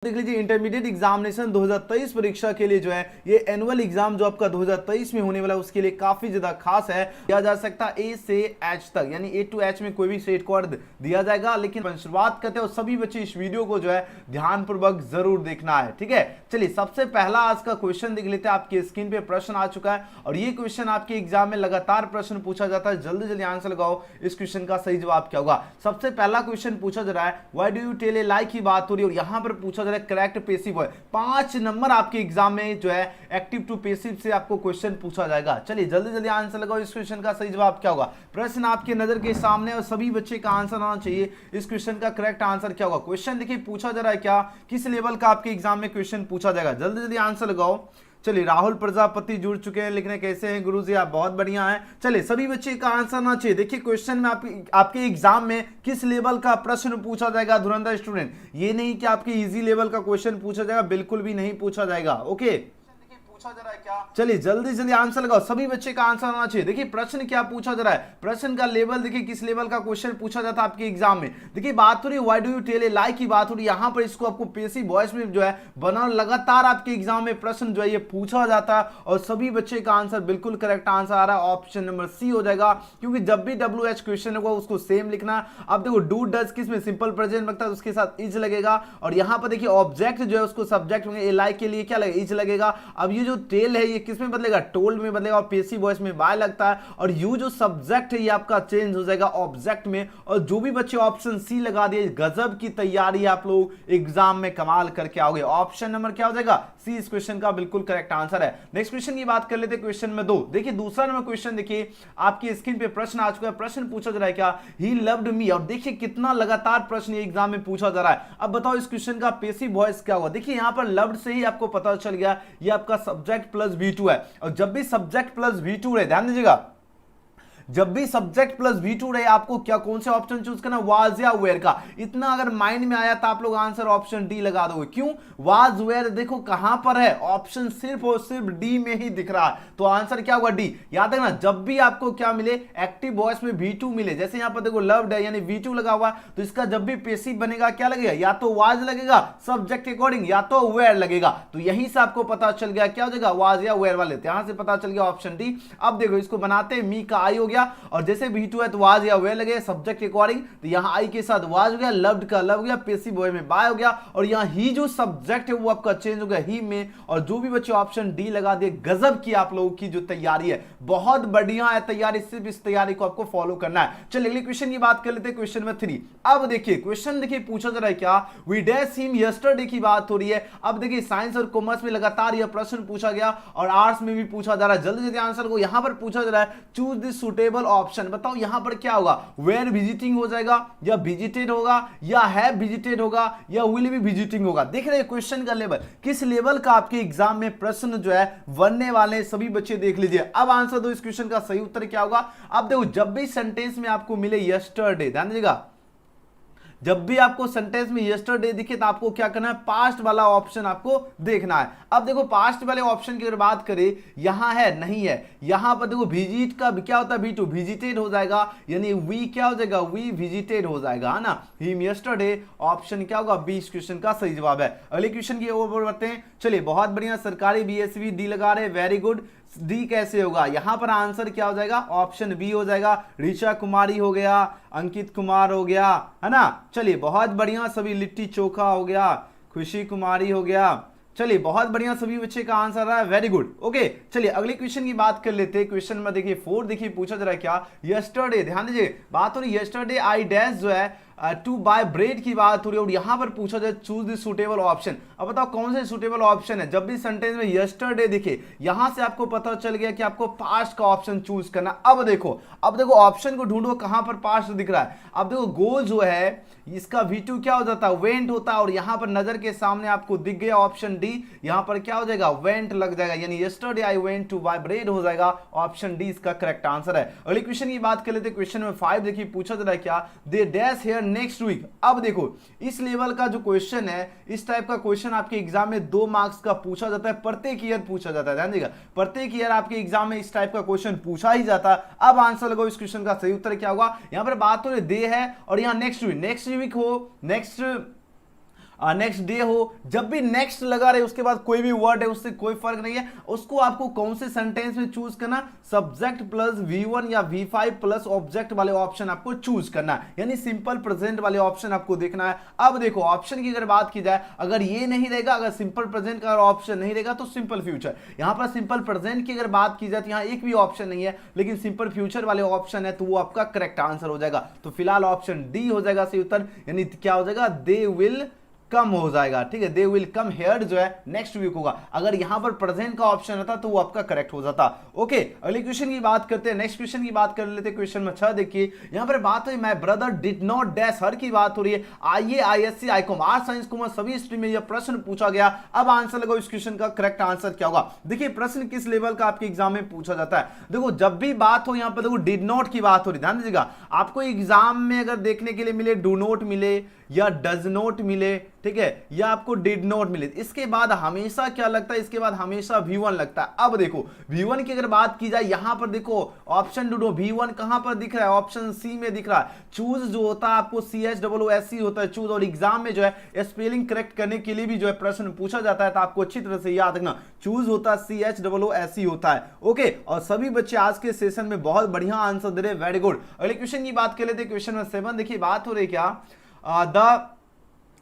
देख लीजिए intermediate examination 2023 परीक्षा के लिए जो है ये एनुअल एग्जाम जो आपका 2023 में होने वाला है उसके लिए काफी ज्यादा खास है। दिया जा सकता है ए से एच तक, यानी ए टू एच में कोई भी स्टेट कोड दिया जाएगा। लेकिन शुरुआत करते हैं और सभी बच्चे इस वीडियो को जो है ध्यानपूर्वक जरूर देखना है, ठीक है। चलिए सबसे पहला आज का क्वेश्चन देख लेते हैं। आपके स्क्रीन पे प्रश्न आ चुका है और ये क्वेश्चन आपके एग्जाम में लगातार प्रश्न पूछा जाता है। जल्दी जल्दी आंसर लगाओ, इस क्वेश्चन का सही जवाब क्या होगा। सबसे पहला क्वेश्चन पूछा जा रहा है why do you tell a lie की बात हो रही है और यहां पर पूछा करेक्ट पेसिव वॉइस। 5 नंबर आपके एग्जाम में जो है एक्टिव टू पेसिव से आपको क्वेश्चन पूछा जाएगा। चलिए जल्दी जल्दी आंसर लगाओ, इस क्वेश्चन का सही जवाब क्या होगा। प्रश्न आपके नजर के सामने और सभी बच्चे का आंसर आना चाहिए। इस क्वेश्चन का करेक्ट आंसर क्या होगा। क्वेश्चन देखिए पूछा जा रहा है क्या, किस लेवल का आपके एग्जाम में क्वेश्चन पूछा जाएगा। जल्दी जल्दी आंसर लगाओ। चलिए राहुल प्रजापति जुड़ चुके हैं, लिखने कैसे हैं गुरुजी, आप बहुत बढ़िया हैं। चलिए सभी बच्चे का आंसर ना चाहिए। देखिए क्वेश्चन में आपके एग्जाम में किस लेवल का प्रश्न पूछा जाएगा धुरंधर स्टूडेंट। ये नहीं कि आपके इजी लेवल का क्वेश्चन पूछा जाएगा, बिल्कुल भी नहीं पूछा जाएगा। ओके पूछा जा रहा है क्या, चलिए जल्दी जल्दी आंसर लगाओ। सभी बच्चे का आंसर आना चाहिए। देखिए प्रश्न क्या पूछा जा रहा है, प्रश्न का लेवल देखिए किस लेवल का क्वेश्चन पूछा जाता है आपके एग्जाम में। देखिए बात हो रही है why do you tell a lie की बात हो रही है। यहां पर इसको आपको पेसिव वॉइस में जो है बना लगातार आपके एग्जाम में प्रश्न जो है ये पूछा जाता है और सभी बच्चे का आंसर बिल्कुल करेक्ट आंसर आ रहा है। ऑप्शन नंबर सी हो जाएगा, क्योंकि जब भी WH क्वेश्चन होगा उसको सेम लिखना। अब देखो डू डज किस में सिंपल प्रेजेंट लगता है, उसके साथ इज लगेगा और यहां पर देखिए ऑब्जेक्ट जो है उसको सब्जेक्ट होंगे। ए लाई के लिए क्या लगेगा, इज लगेगा। अब ये जो टेल है ये किसमें बदलेगा, टोल्ड में बदलेगा और पेसिव वॉइस में बाय लगता है। और यू जो सब्जेक्ट है ये आपका चेंज हो जाएगा ऑब्जेक्ट में। और जो भी बच्चे ऑप्शन सी लगा दिए, गजब की तैयारी आप लोग एग्जाम में कमाल करके आओगे। ऑप्शन नंबर क्या हो जाएगा, सी इस क्वेश्चन का बिल्कुल करेक्ट आंसर है। नेक्स्ट क्वेश्चन की बात कर लेते हैं, क्वेश्चन में 2। देखिए दूसरा नंबर क्वेश्चन देखिए आपकी स्क्रीन पे प्रश्न आ चुका है। प्रश्न पूछा जा रहा है क्या, ही लव्ड मी। और देखिए कितना लगातार प्रश्न एग्जाम में पूछा जा रहा है। अब बताओ इस क्वेश्चन का पेसिव वॉइस क्या होगा। देखिए यहां पर लव्ड से ही आपको पता चल गया ये आपका सब्जेक्ट प्लस V2 है। और जब भी सब्जेक्ट प्लस V2 रहे, ध्यान दीजिएगा, जब भी सब्जेक्ट प्लस V2 रहे आपको क्या कौन से ऑप्शन चूज करना, वाज या वेयर का। इतना अगर माइंड में आया तो आप लोग आंसर ऑप्शन डी लगा दोगे। क्यों, वाज वेयर देखो कहां पर है, ऑप्शन सिर्फ और सिर्फ डी में ही दिख रहा है, तो आंसर क्या होगा, डी। याद रखना जब भी आपको क्या मिले, एक्टिव वॉइस में V2 मिले, जैसे यहां पर देखो लव्ड है यानी V2 लगा हुआ, तो इसका जब भी पेसिव बनेगा क्या लगेगा, या तो वाज लगेगा सब्जेक्ट के अकॉर्डिंग या तो वेयर लगेगा। तो यहीं से आपको पता चल गया क्या हो जाएगा, वाज या वेयर वाले, यहां से पता चल गया ऑप्शन डी। अब देखो इसको बनाते हैं, मी का आई हो गया और जैसे V2 है तो वाज या वेयर लगे सब्जेक्ट के अकॉर्डिंग, तो यहां आई के साथ वाज हो गया, लव्ड का लव हो गया, पेसिव वॉइस में बाय हो गया और यहां ही जो सब्जेक्ट है वो आपका चेंज हो गया ही में। और जो भी बच्चे ऑप्शन डी लगा दिए, गजब की आप लोगों की जो तैयारी है, बहुत बढ़िया है तैयारी। सिर्फ इस तैयारी को आपको फॉलो करना है। चलिए अगले क्वेश्चन की बात कर लेते हैं, क्वेश्चन नंबर 3। अब देखिए क्वेश्चन देखिए पूछा जा रहा है क्या, वी डैश हिम यस्टरडे की बात हो रही है। अब देखिए साइंस और कॉमर्स में लगातार यह प्रश्न पूछा गया और आर्ट्स में भी पूछा जा रहा है। जल्दी जल्दी आंसर को, यहां पर पूछा जा रहा है चूज द सुटेबल ऑप्शन। बताओ यहां पर क्या होगा, वेयर विजिटिंग हो जाएगा या विजिटेड होगा या है विजिटेड होगा या विल भी विजिटिंग होगा। देख रहे हैं क्वेश्चन का लेवल, किस लेवल का आपके एग्जाम में प्रश्न जो है बनने वाले सभी बच्चे देख लीजिए। अब आंसर दो, इस क्वेश्चन का सही उत्तर क्या होगा। अब देखो जब भी सेंटेंस में आपको मिले यस्टरडे, ध्यान दीजिएगा, जब भी आपको सेंटेंस में यस्टरडे दिखे तो आपको क्या करना है, पास्ट वाला ऑप्शन आपको देखना है। अब देखो पास्ट वाले ऑप्शन की अगर बात करें, यहां है नहीं है, यहां पर देखो विजिट का क्या होता है, V2 विजिटेड हो जाएगा, यानी वी क्या हो जाएगा, वी विजिटेड हो जाएगा, है ना। हिम यस्टरडे ऑप्शन क्या होगा, बी इस क्वेश्चन का सही जवाब है। अगले क्वेश्चन की ओर बढ़ते हैं। चलिए बहुत बढ़िया, सरकारी BSV डी लगा रहे, वेरी गुड। डी कैसे होगा, यहां पर आंसर क्या हो जाएगा, ऑप्शन बी हो जाएगा। ऋचा कुमारी हो गया, अंकित कुमार हो गया, है ना। चलिए बहुत बढ़िया, सभी लिट्टी चोखा हो गया, खुशी कुमारी हो गया। चलिए बहुत बढ़िया, सभी बच्चे का आंसर रहा है, वेरी गुड। ओके चलिए अगले क्वेश्चन की बात कर लेते हैं। क्वेश्चन में देखिए 4 देखिए पूछा जा रहा है क्या, यस्टरडे, ध्यान दीजिए बात हो रही है यस्टरडे आई डैश जो है टू बाय ब्रेड की बात हो रही है और यहां पर पूछा जाए चूज द सुटेबल ऑप्शन। अब बताओ कौन से सुटेबल ऑप्शन है। जब भी सेंटेंस में यस्टरडे दिखे, यहां से आपको पता चल गया कि आपको पास्ट का ऑप्शन चूज करना। अब देखो ऑप्शन को ढूंढो कहां पर पास्ट दिख रहा है। अब देखो गो जो है इसका V2 क्या हो जाता है, वेंट होता है और यहां पर नजर के सामने आपको दिख गया ऑप्शन डी, यहां पर क्या हो जाएगा, वेंट लग जाएगा, यानी yesterday I went to buy bread हो जाएगा। ऑप्शन डी इसका करेक्ट आंसर है। अगले क्वेश्चन की बात कर लेते हैं। क्वेश्चन में 5 देखिए पूछा जा रहा है क्या, they dash here next week. अब देखो इस लेवल का जो क्वेश्चन है, इस टाइप का क्वेश्चन आपके एग्जाम में 2 मार्क्स का पूछा जाता है, प्रत्येक ईयर पूछा जाता है। ध्यान दीजिएगा प्रत्येक ईयर आपके एग्जाम में इस टाइप का क्वेश्चन पूछा ही जाता है। अब आंसर लगाओ, इस क्वेश्चन का सही उत्तर क्या होगा। यहां पर बात हो रही दे है और यहां नेक्स्ट वीक हो, नेक्स्ट नेक्स्ट डे हो, जब भी नेक्स्ट लगा रहे उसके बाद कोई भी वर्ड है उससे कोई फर्क नहीं है, उसको आपको कौन से सेंटेंस में चूज करना, सब्जेक्ट प्लस V1 या V5 प्लस ऑब्जेक्ट वाले ऑप्शन आपको चूज करना है, यानी सिंपल प्रेजेंट वाले ऑप्शन आपको देखना है। अब देखो ऑप्शन की अगर बात की जाए, अगर ये नहीं रहेगा, अगर सिंपल प्रेजेंट का ऑप्शन नहीं रहेगा तो सिंपल फ्यूचर। यहां पर सिंपल प्रेजेंट की अगर बात की जाए तो यहां एक भी ऑप्शन नहीं है, लेकिन सिंपल फ्यूचर वाले ऑप्शन है तो वो आपका करेक्ट आंसर हो जाएगा। तो फिलहाल ऑप्शन डी हो जाएगा सही उत्तर, यानी क्या हो जाएगा, दे विल कम हो जाएगा। ठीक है, दे विल कम हेयर जो है नेक्स्ट वीक होगा। अगर यहां पर प्रेजेंट का ऑप्शन होता तो वो आपका करेक्ट हो जाता। ओके, अगले क्वेश्चन की बात करते हैं, नेक्स्ट क्वेश्चन की बात कर लेते हैं। क्वेश्चन में 6 देखिए, यहां पर बात हुई my brother did not dash her की बात हो रही है। आईए, ISC, Icom, arts, science, commerce सभी स्ट्रीम में यह प्रश्न पूछा गया। अब आंसर लगाओ, इस क्वेश्चन का करेक्ट आंसर क्या होगा। देखिए प्रश्न किस लेवल का आपके एग्जाम में पूछा जाता है। देखो जब भी बात हो यहां पर देखो डिड नॉट की बात हो रही, ध्यान दीजिएगा। आपको एग्जाम में अगर देखने के लिए मिले डू नॉट मिले या डज नॉट मिले, ठीक है, या आपको डिड नॉट मिले, इसके बाद हमेशा क्या लगता है, इसके बाद हमेशा V1 लगता है। अब देखो V1 की अगर बात की जाए, यहां पर देखो ऑप्शन ढूंढो, V1 कहां पर दिख रहा है, ऑप्शन सी में दिख रहा है। चूज जो होता है आपको CHOOSE होता है चूज, और एग्जाम में जो है स्पेलिंग करेक्ट करने के लिए भी जो है प्रश्न पूछा जाता है, तो आपको अच्छी तरह से याद रखना, चूज होता है CHOOSE होता है। ओके, और सभी बच्चे आज के सेशन में बहुत बढ़िया आंसर दे रहे, वेरी गुड। अगले क्वेश्चन की बात कर लेते हैं, क्वेश्चन नंबर 7 देखिए, बात हो रही क्या,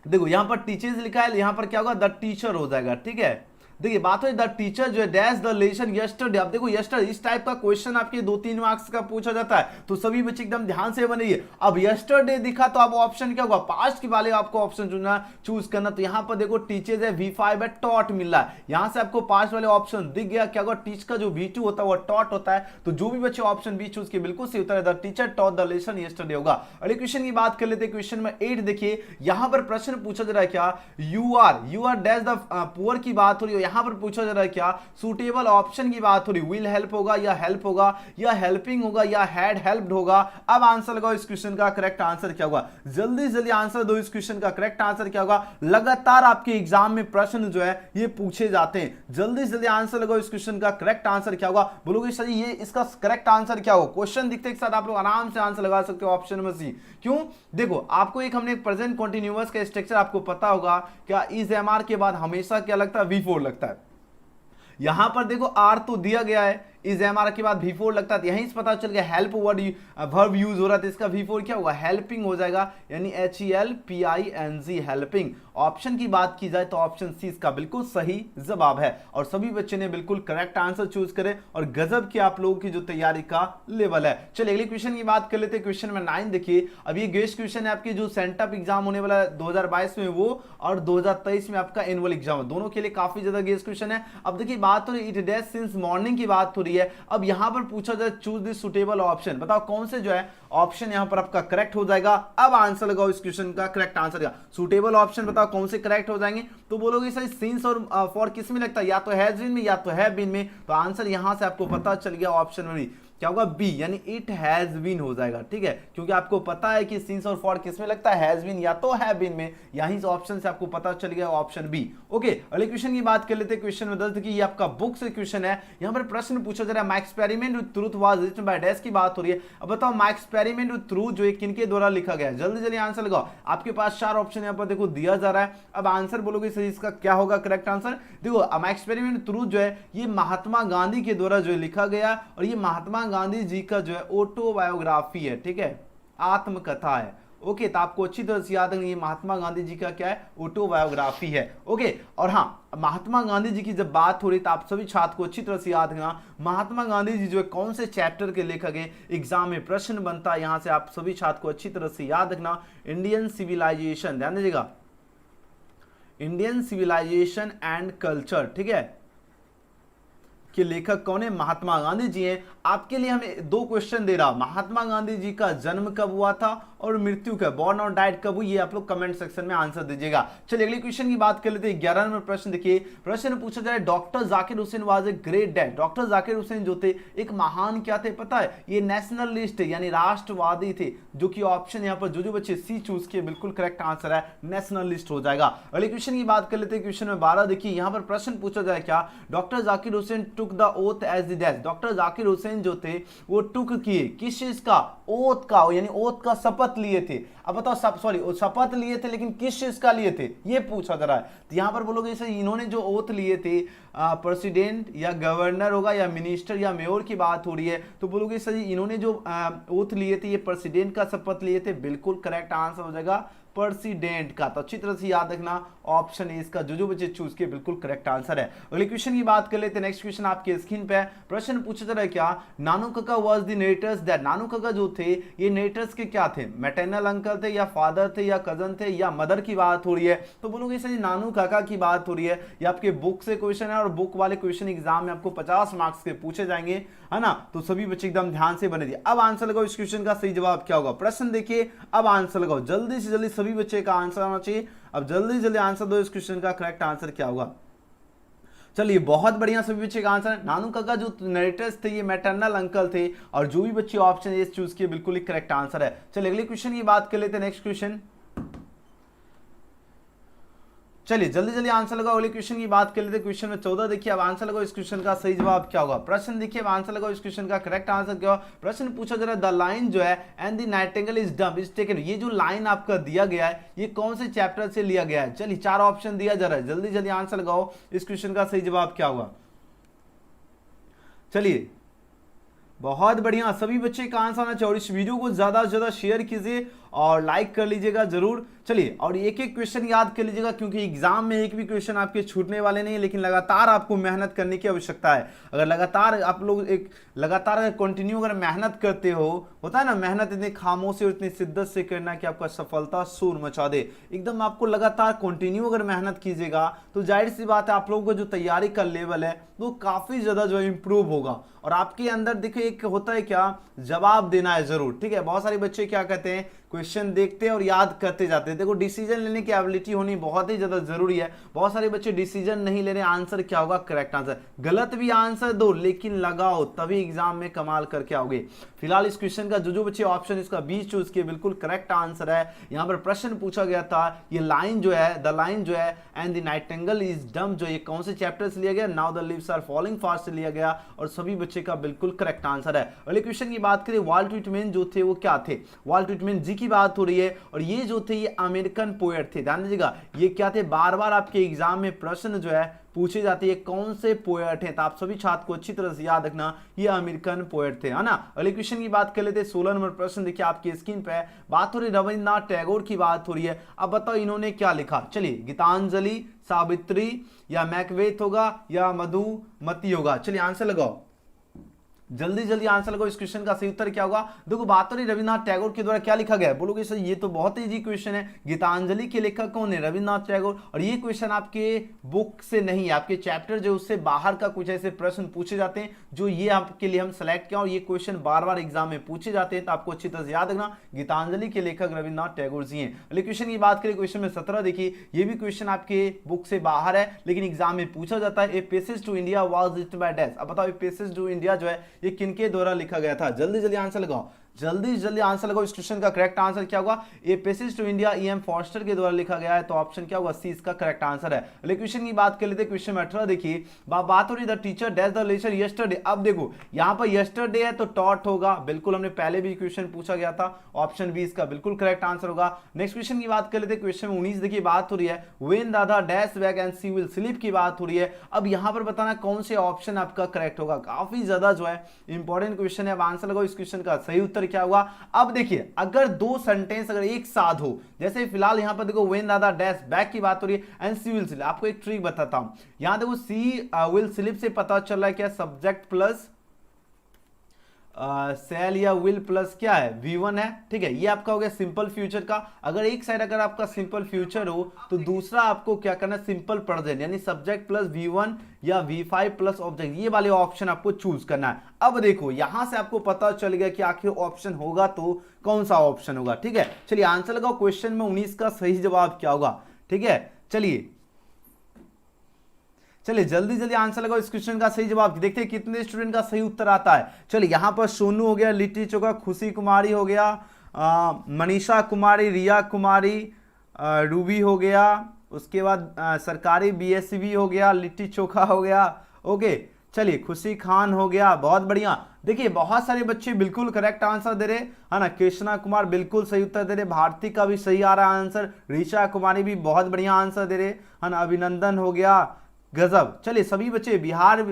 देखो यहां पर टीचर्स लिखा है, यहां पर क्या होगा, द टीचर हो जाएगा। ठीक है, देखिए बात हो द टीचर जो है डैश द लेसन यस्टरडे। अब देखो यस्टरडे इस टाइप का क्वेश्चन आपके 2-3 मार्क्स का पूछा जाता है, तो सभी बच्चे एकदम ध्यान से बनेंगे। अब यस्टरडे दिखा तो अब ऑप्शन क्या होगा, पास्ट के वाले आपको ऑप्शन चुनना, चूज करना। तो यहां पर देखो टीचर्स है, V5 है, टॉट मिल रहा है। यहां से आपको पास्ट वाले ऑप्शन दिख गया, क्या होगा, टीच का जो V2 होता है वो टॉट होता है। तो जो भी बच्चे ऑप्शन बी चूज किए बिल्कुल सही उत्तर है, the teacher taught the lesson yesterday होगा। अगले क्वेश्चन की बात कर लेते हैं, क्वेश्चन में 8 देखिए, यहां पर प्रश्न पूछा जा रहा है क्या, you are dash the poor की बात हो रही है। यहां पर पूछा जा रहा है क्या, सुटेबल ऑप्शन की बात हो रही, विल हेल्प होगा या हेल्प होगा या हेल्पिंग होगा या हैड हेल्प्ड होगा। अब आंसर लगाओ, इस क्वेश्चन का करेक्ट आंसर क्या होगा। जल्दी जल्दी आंसर दो, इस क्वेश्चन का करेक्ट आंसर क्या होगा। लगातार आपके एग्जाम में प्रश्न जो है ये पूछे जाते हैं, जल्दी जल्दी आंसर लगाओ, इस क्वेश्चन का करेक्ट आंसर क्या होगा। बोलोगे सर ये इसका करेक्ट आंसर क्या होगा, क्वेश्चन दिखते के साथ आप लोग आराम से आंसर लगा सकते हो, ऑप्शन में सी। क्यों, देखो आपको एक हमने प्रेजेंट कंटीन्यूअस का स्ट्रक्चर आपको पता होगा, क्या इज एमआर के बाद हमेशा क्या लगता है, V4 लगता है। यहां पर देखो आर तो दिया गया है, इस एमआर के बाद V4 लगता है, यहीं से पता चल गया हेल्प वर्ड वर्ब यूज हो रहा था, इसका V4 क्या होगा, हेल्पिंग हो जाएगा, यानी HELPING हेल्पिंग। ऑप्शन की बात की जाए तो ऑप्शन सी इसका बिल्कुल सही जवाब है, और सभी बच्चे ने बिल्कुल करेक्ट आंसर चूज करे, और गजब की आप लोगों की जो तैयारी का लेवल है। चलिए अगले क्वेश्चन की बात कर लेते हैं, क्वेश्चन में 9 देखिए। अब ये गेस्ट क्वेश्चन है आपकी जो सेंटअप एग्जाम होने वाला है 2022 में वो, और 2023 में आपका एनुअल एग्जाम है, दोनों के लिए काफी ज्यादा गेस्ट क्वेश्चन है। अब देखिए बात हो रही इट डैश सिंस मॉर्निंग की बात हो रही है। अब यहां पर पूछा जाए चूज दिस सुटेबल ऑप्शन, बताओ कौन से जो है ऑप्शन यहां पर आपका करेक्ट हो जाएगा। अब आंसर लगाओ, इस क्वेश्चन का करेक्ट आंसर क्या, सुटेबल ऑप्शन बताओ कौन से करेक्ट हो जाएंगे। तो बोलोगे सर सिंस और फॉर किस में लगता है, या तो हैज बीन में या तो हैव बीन में। तो आंसर यहां से आपको पता चल गया, ऑप्शन में क्या होगा, बी, यानी इट हैज बीन हो जाएगा। ठीक है, क्योंकि आपको पता है कि सिंस और फॉर किस में लगता है, हैज बीन या तो हैव बीन में, यहीं से ऑप्शन से आपको पता चल गया, ऑप्शन बी। ओके, अगले क्वेश्चन की बात कर लेते हैं, क्वेश्चन में 10 देखिए, ये आपका बुक से क्वेश्चन है। यहां पर प्रश्न पूछा जा रहा है, my experiment with truth was written by dash की बात हो रही है। अब बताओ माय एक्सपेरिमेंट विद ट्रूथ जो किनके द्वारा लिखा गया है, जल्दी जल्दी आंसर लगाओ। आपके पास 4 ऑप्शन यहां पर देखो दिया जा रहा है। अब आंसर बोलोगे सर इसका क्या होगा करेक्ट आंसर। देखो माय एक्सपेरिमेंट विद ट्रूथ जो है ये महात्मा गांधी के द्वारा जो लिखा गया, और ये महात्मा गांधी जी का जो है ऑटोबायोग्राफी है। ठीक है, आत्मकथा है। ओके, तो आपको अच्छी तरह से याद है ये महात्मा गांधी जी का क्या है, ऑटोबायोग्राफी है। ओके, और हाँ महात्मा गांधी जी की जब बात हो रही तो आप सभी छात्र को अच्छी तरह से याद रखना, महात्मा गांधी जी जो है कौन से चैप्टर के लेखक हैं, एग्जाम में प्रश्न बनता है, यहां से आप सभी छात्र को अच्छी तरह से याद रखना। इंडियन सिविलाइजेशन, ध्यान दीजिएगा, इंडियन सिविलाइजेशन एंड कल्चर, ठीक है, के लेखक कौन है, महात्मा गांधी जी हैं। आपके लिए हमें 2 क्वेश्चन दे रहा, महात्मा गांधी जी का जन्म कब हुआ था और मृत्यु कब, बॉर्न और डाइट कब हुई, ये आप लोग कमेंट सेक्शन में आंसर दीजिएगा। चलिए अगले क्वेश्चन की बात कर लेते हैं। 11 नंबर प्रश्न देखिए, प्रश्न पूछा जाए doctor Zakir Hussain was a great dad. Doctor Zakir Hussain जो थे एक महान क्या थे पता है, ये नेशनलिस्ट यानी राष्ट्रवादी थे, जो कि ऑप्शन यहाँ पर जो बच्चे सी चूज किए बिल्कुल करेक्ट आंसर है, नेशनलिस्ट हो जाएगा। अगले क्वेश्चन की बात कर लेते हैं, क्वेश्चन में 12 देखिए, यहाँ पर प्रश्न पूछा जाए क्या, doctor Zakir Hussain took took the oath as the dash, doctor Zakir Hussain जो थे वो टुक किए किस चीज का, ओथ का, यानी ओथ का शपथ लिए थे। अब बताओ सॉरी शपथ लिए थे लेकिन किस चीज का लिए थे ये पूछा जा रहा है। तो यहां पर बोलोगे जैसे इन्होंने जो ओथ लिए थे प्रेसिडेंट या गवर्नर होगा या मिनिस्टर या मेयर की बात हो रही है, तो बोलोगे सर इन्होंने जो ओथ लिए थे ये प्रेसिडेंट का शपथ लिए थे, बिल्कुल करेक्ट आंसर हो जाएगा प्रेसिडेंट का। तो अच्छी तरह से याद रखना ऑप्शन ए इसका जो बच्चे चूज किए बिल्कुल करेक्ट आंसर है। अगले क्वेश्चन की बात कर लेते हैं। नेक्स्ट क्वेश्चन आपके स्क्रीन पे है। प्रश्न पूछा जा रहा है क्या, नानू काका वाज द नरेटर्स दैट, नानू काका जो थे ये नरेटर्स के क्या थे, मैटरनल अंकल थे या फादर थे या कजन थे या मदर की बात हो रही है। तो बोलोगे सर नानू काका की बात हो रही है, ये आपके बुक से क्वेश्चन है और बुक वाले क्वेश्चन एग्जाम में आपको 50 मार्क्स के पूछे जाएंगे, है ना। तो सभी बच्चे एकदम ध्यान से बने दिए। अब आंसर लगाओ इस क्वेश्चन का सही जवाब क्या होगा। प्रश्न देखिए, अब आंसर लगाओ जल्दी से जल्दी, सभी बच्चे का आंसर आना चाहिए। अब जल्दी जल्दी आंसर दो इस क्वेश्चन का करेक्ट आंसर क्या होगा। चलिए बहुत बढ़िया, सभी बच्चे का आंसर है नानू काका जो नरेटर्स थे ये मैटरनल अंकल थे, और जो भी बच्चे ऑप्शन ए चूज किए बिल्कुल ही करेक्ट आंसर है। चलिए अगले क्वेश्चन की बात कर लेते हैं। नेक्स्ट क्वेश्चन, चलिए जल्दी जल्दी आंसर लगाओ। अगले क्वेश्चन की बात कर लेते हैं। क्वेश्चन में 14 देखिए, अब आंसर लगाओ इस क्वेश्चन का सही जवाब क्या होगा। प्रश्न देखिए, अब आंसर लगाओ इस क्वेश्चन का करेक्ट आंसर क्या होगा। प्रश्न पूछा जा रहा है द लाइन जो है and the Nightingale is dumb is taken, ये जो लाइन आपका दिया गया है ये कौन से चैप्टर से लिया गया है। चलिए 4 ऑप्शन दिया जा रहा है, जल्दी जल्दी आंसर लगाओ इस क्वेश्चन का सही जवाब क्या होगा। चलिए बहुत बढ़िया, सभी बच्चे का आंसर आना चाहिए और इस वीडियो को ज्यादा से ज्यादा शेयर कीजिए और लाइक कर लीजिएगा जरूर। चलिए और एक एक क्वेश्चन याद कर लीजिएगा क्योंकि एग्जाम में एक भी क्वेश्चन आपके छूटने वाले नहीं है, लेकिन लगातार आपको मेहनत करने की आवश्यकता है। अगर लगातार आप लोग एक लगातार अगर कंटिन्यू अगर मेहनत करते हो, होता है ना मेहनत इतनी खामोशी और इतनी शिद्दत से करना कि आपका सफलता शोर मचा दे, एकदम आपको लगातार कंटिन्यू अगर मेहनत कीजिएगा तो जाहिर सी बात है आप लोगों का जो तैयारी का लेवल है वो काफी ज्यादा जो इंप्रूव होगा और आपके अंदर देखिए एक होता है क्या, जवाब देना है जरूर। ठीक है, बहुत सारे बच्चे क्या कहते हैं क्वेश्चन देखते हैं और याद करते जाते हैं। देखो डिसीजन लेने की एबिलिटी होनी बहुत ही ज्यादा जरूरी है। बहुत सारे बच्चे डिसीजन नहीं ले रहे, आंसर क्या होगा करेक्ट आंसर, गलत भी आंसर दो लेकिन लगाओ तभी एग्जाम में कमाल करके आओगे। फिलहाल इस क्वेश्चन का जो बच्चे ऑप्शन इसका बी चूज किए बिल्कुल करेक्ट आंसर है। यहाँ पर प्रश्न पूछा गया था ये लाइन जो है द लाइन जो है and the Nightingale is dumb, जो ये कौन से चैप्टर से लिया गया, now the leaves are falling fast से लिया गया और सभी बच्चे का बिल्कुल करेक्ट आंसर है। अगले क्वेश्चन की बात करें, वाल्ट व्हिटमैन जो थे वो क्या थे, वाल्ट व्हिटमैन जी की बात हो रही है और ये जो थे ये अमेरिकन पोएट थे। ध्यान दीजिएगा ये क्या थे, बार बार आपके एग्जाम में प्रश्न जो है पूछे जाते हैं कौन से पोएट हैं, तो आप सभी छात्र को अच्छी तरह से याद रखना ये अमेरिकन पोएट थे, है ना। अगले क्वेश्चन की बात कर लेते हैं। 16 नंबर प्रश्न देखिए आपकी स्क्रीन पे, बात हो रही रविन्द्रनाथ टैगोर की बात हो रही है। अब बताओ इन्होंने क्या लिखा। चलिए गीतांजलि, सावित्री या मैकबेथ होगा या मधुमती होगा। चलिए आंसर लगाओ, जल्दी जल्दी आंसर लगाओ इस क्वेश्चन का सही उत्तर क्या होगा। देखो बात हो रही रविन्द्रनाथ टैगोर के द्वारा क्या लिखा गया है, बोलोगे सर ये तो बहुत इजी क्वेश्चन है, गीतांजलि के लेखक कौन है, रविन्द्रनाथ टैगोर। और ये क्वेश्चन आपके बुक से नहीं है, आपके चैप्टर जो उससे बाहर का कुछ ऐसे प्रश्न पूछे जाते हैं जो ये आपके लिए हम सेलेक्ट किया और ये क्वेश्चन बार बार एग्जाम में पूछे जाते हैं, तो आपको अच्छी तरह से याद रखना गीतांजलि के लेखक रविन्द्रनाथ टैगोर जी हैं। अगले क्वेश्चन की बात करें, क्वेश्चन में 17 देखिए, ये भी क्वेश्चन आपके बुक से बाहर है लेकिन एग्जाम में पूछा जाता है। A passage to India was written by dash. अब बताओ ए पैसेज टू इंडिया जो है ये किनके द्वारा लिखा गया था, जल्दी जल्दी आंसर लगाओ, जल्दी जल्दी आंसर लगाओ इस क्वेश्चन का करेक्ट आंसर क्या होगा। A passage to India E.M. Forster के द्वारा लिखा गया है, तो ऑप्शन क्या होगा सी इसका करेक्ट आंसर है। अगले क्वेश्चन की बात कर लेते हैं। क्वेश्चन में 18 देखिए, बात हो रही the teacher dash the lecture yesterday. अब देखो यहां पर यस्टरडे है तो टॉट होगा, बिल्कुल हमने पहले भी क्वेश्चन पूछा गया था, ऑप्शन बी इसका बिल्कुल करेक्ट आंसर होगा। नेक्स्ट क्वेश्चन की बात कर लेते हैं। क्वेश्चन में 19 देखिए बात हो रही है when Dada dash back and she will sleep की बात हो रही है। अब यहां पर बताना कौन से ऑप्शन आपका करेक्ट होगा, काफी ज्यादा जो है इंपॉर्टेंट क्वेश्चन है। अब आंसर लगाओ इस क्वेश्चन का सही उत्तर क्या होगा। अब देखिए अगर दो सेंटेंस अगर एक साथ हो, जैसे फिलहाल यहां पर देखो व्हेन दादा डैश बैक की बात हो रही है एंड सी विल स्लीप, आपको एक ट्रिक बताता हूं। यहां देखो सी विल स्लीप से पता चल रहा है क्या, सब्जेक्ट प्लस सेल या विल प्लस क्या है V1 है। ठीक है, ये आपका हो गया सिंपल फ्यूचर का। अगर एक साइड अगर आपका सिंपल फ्यूचर हो तो दूसरा आपको क्या करना है, सिंपल प्रेजेंट यानी सब्जेक्ट प्लस V1 या V5 प्लस ऑब्जेक्ट, ये वाले ऑप्शन आपको चूज करना है। अब देखो यहां से आपको पता चल गया कि आखिर ऑप्शन होगा तो कौन सा ऑप्शन होगा। ठीक है, चलिए आंसर लगाओ क्वेश्चन में 19 का सही जवाब क्या होगा। ठीक है, चलिए जल्दी जल्दी आंसर लगाओ इस क्वेश्चन का सही जवाब, देखते हैं कितने स्टूडेंट का सही उत्तर आता है। चलिए यहां पर सोनू हो गया, लिट्टी चोखा, खुशी कुमारी हो गया, मनीषा कुमारी, रिया कुमारी, रूबी हो गया, उसके बाद सरकारी BSc हो गया, लिट्टी चोखा हो गया। ओके चलिए खुशी खान हो गया, बहुत बढ़िया। देखिए बहुत सारे बच्चे बिल्कुल करेक्ट आंसर दे रहे है ना। कृष्णा कुमार बिल्कुल सही उत्तर दे रहे, भारती का भी सही आ रहा है आंसर, ऋचा कुमारी भी बहुत बढ़िया आंसर दे रहे है ना, अभिनंदन हो गया, गजब। चलिए सभी बच्चे बिहार,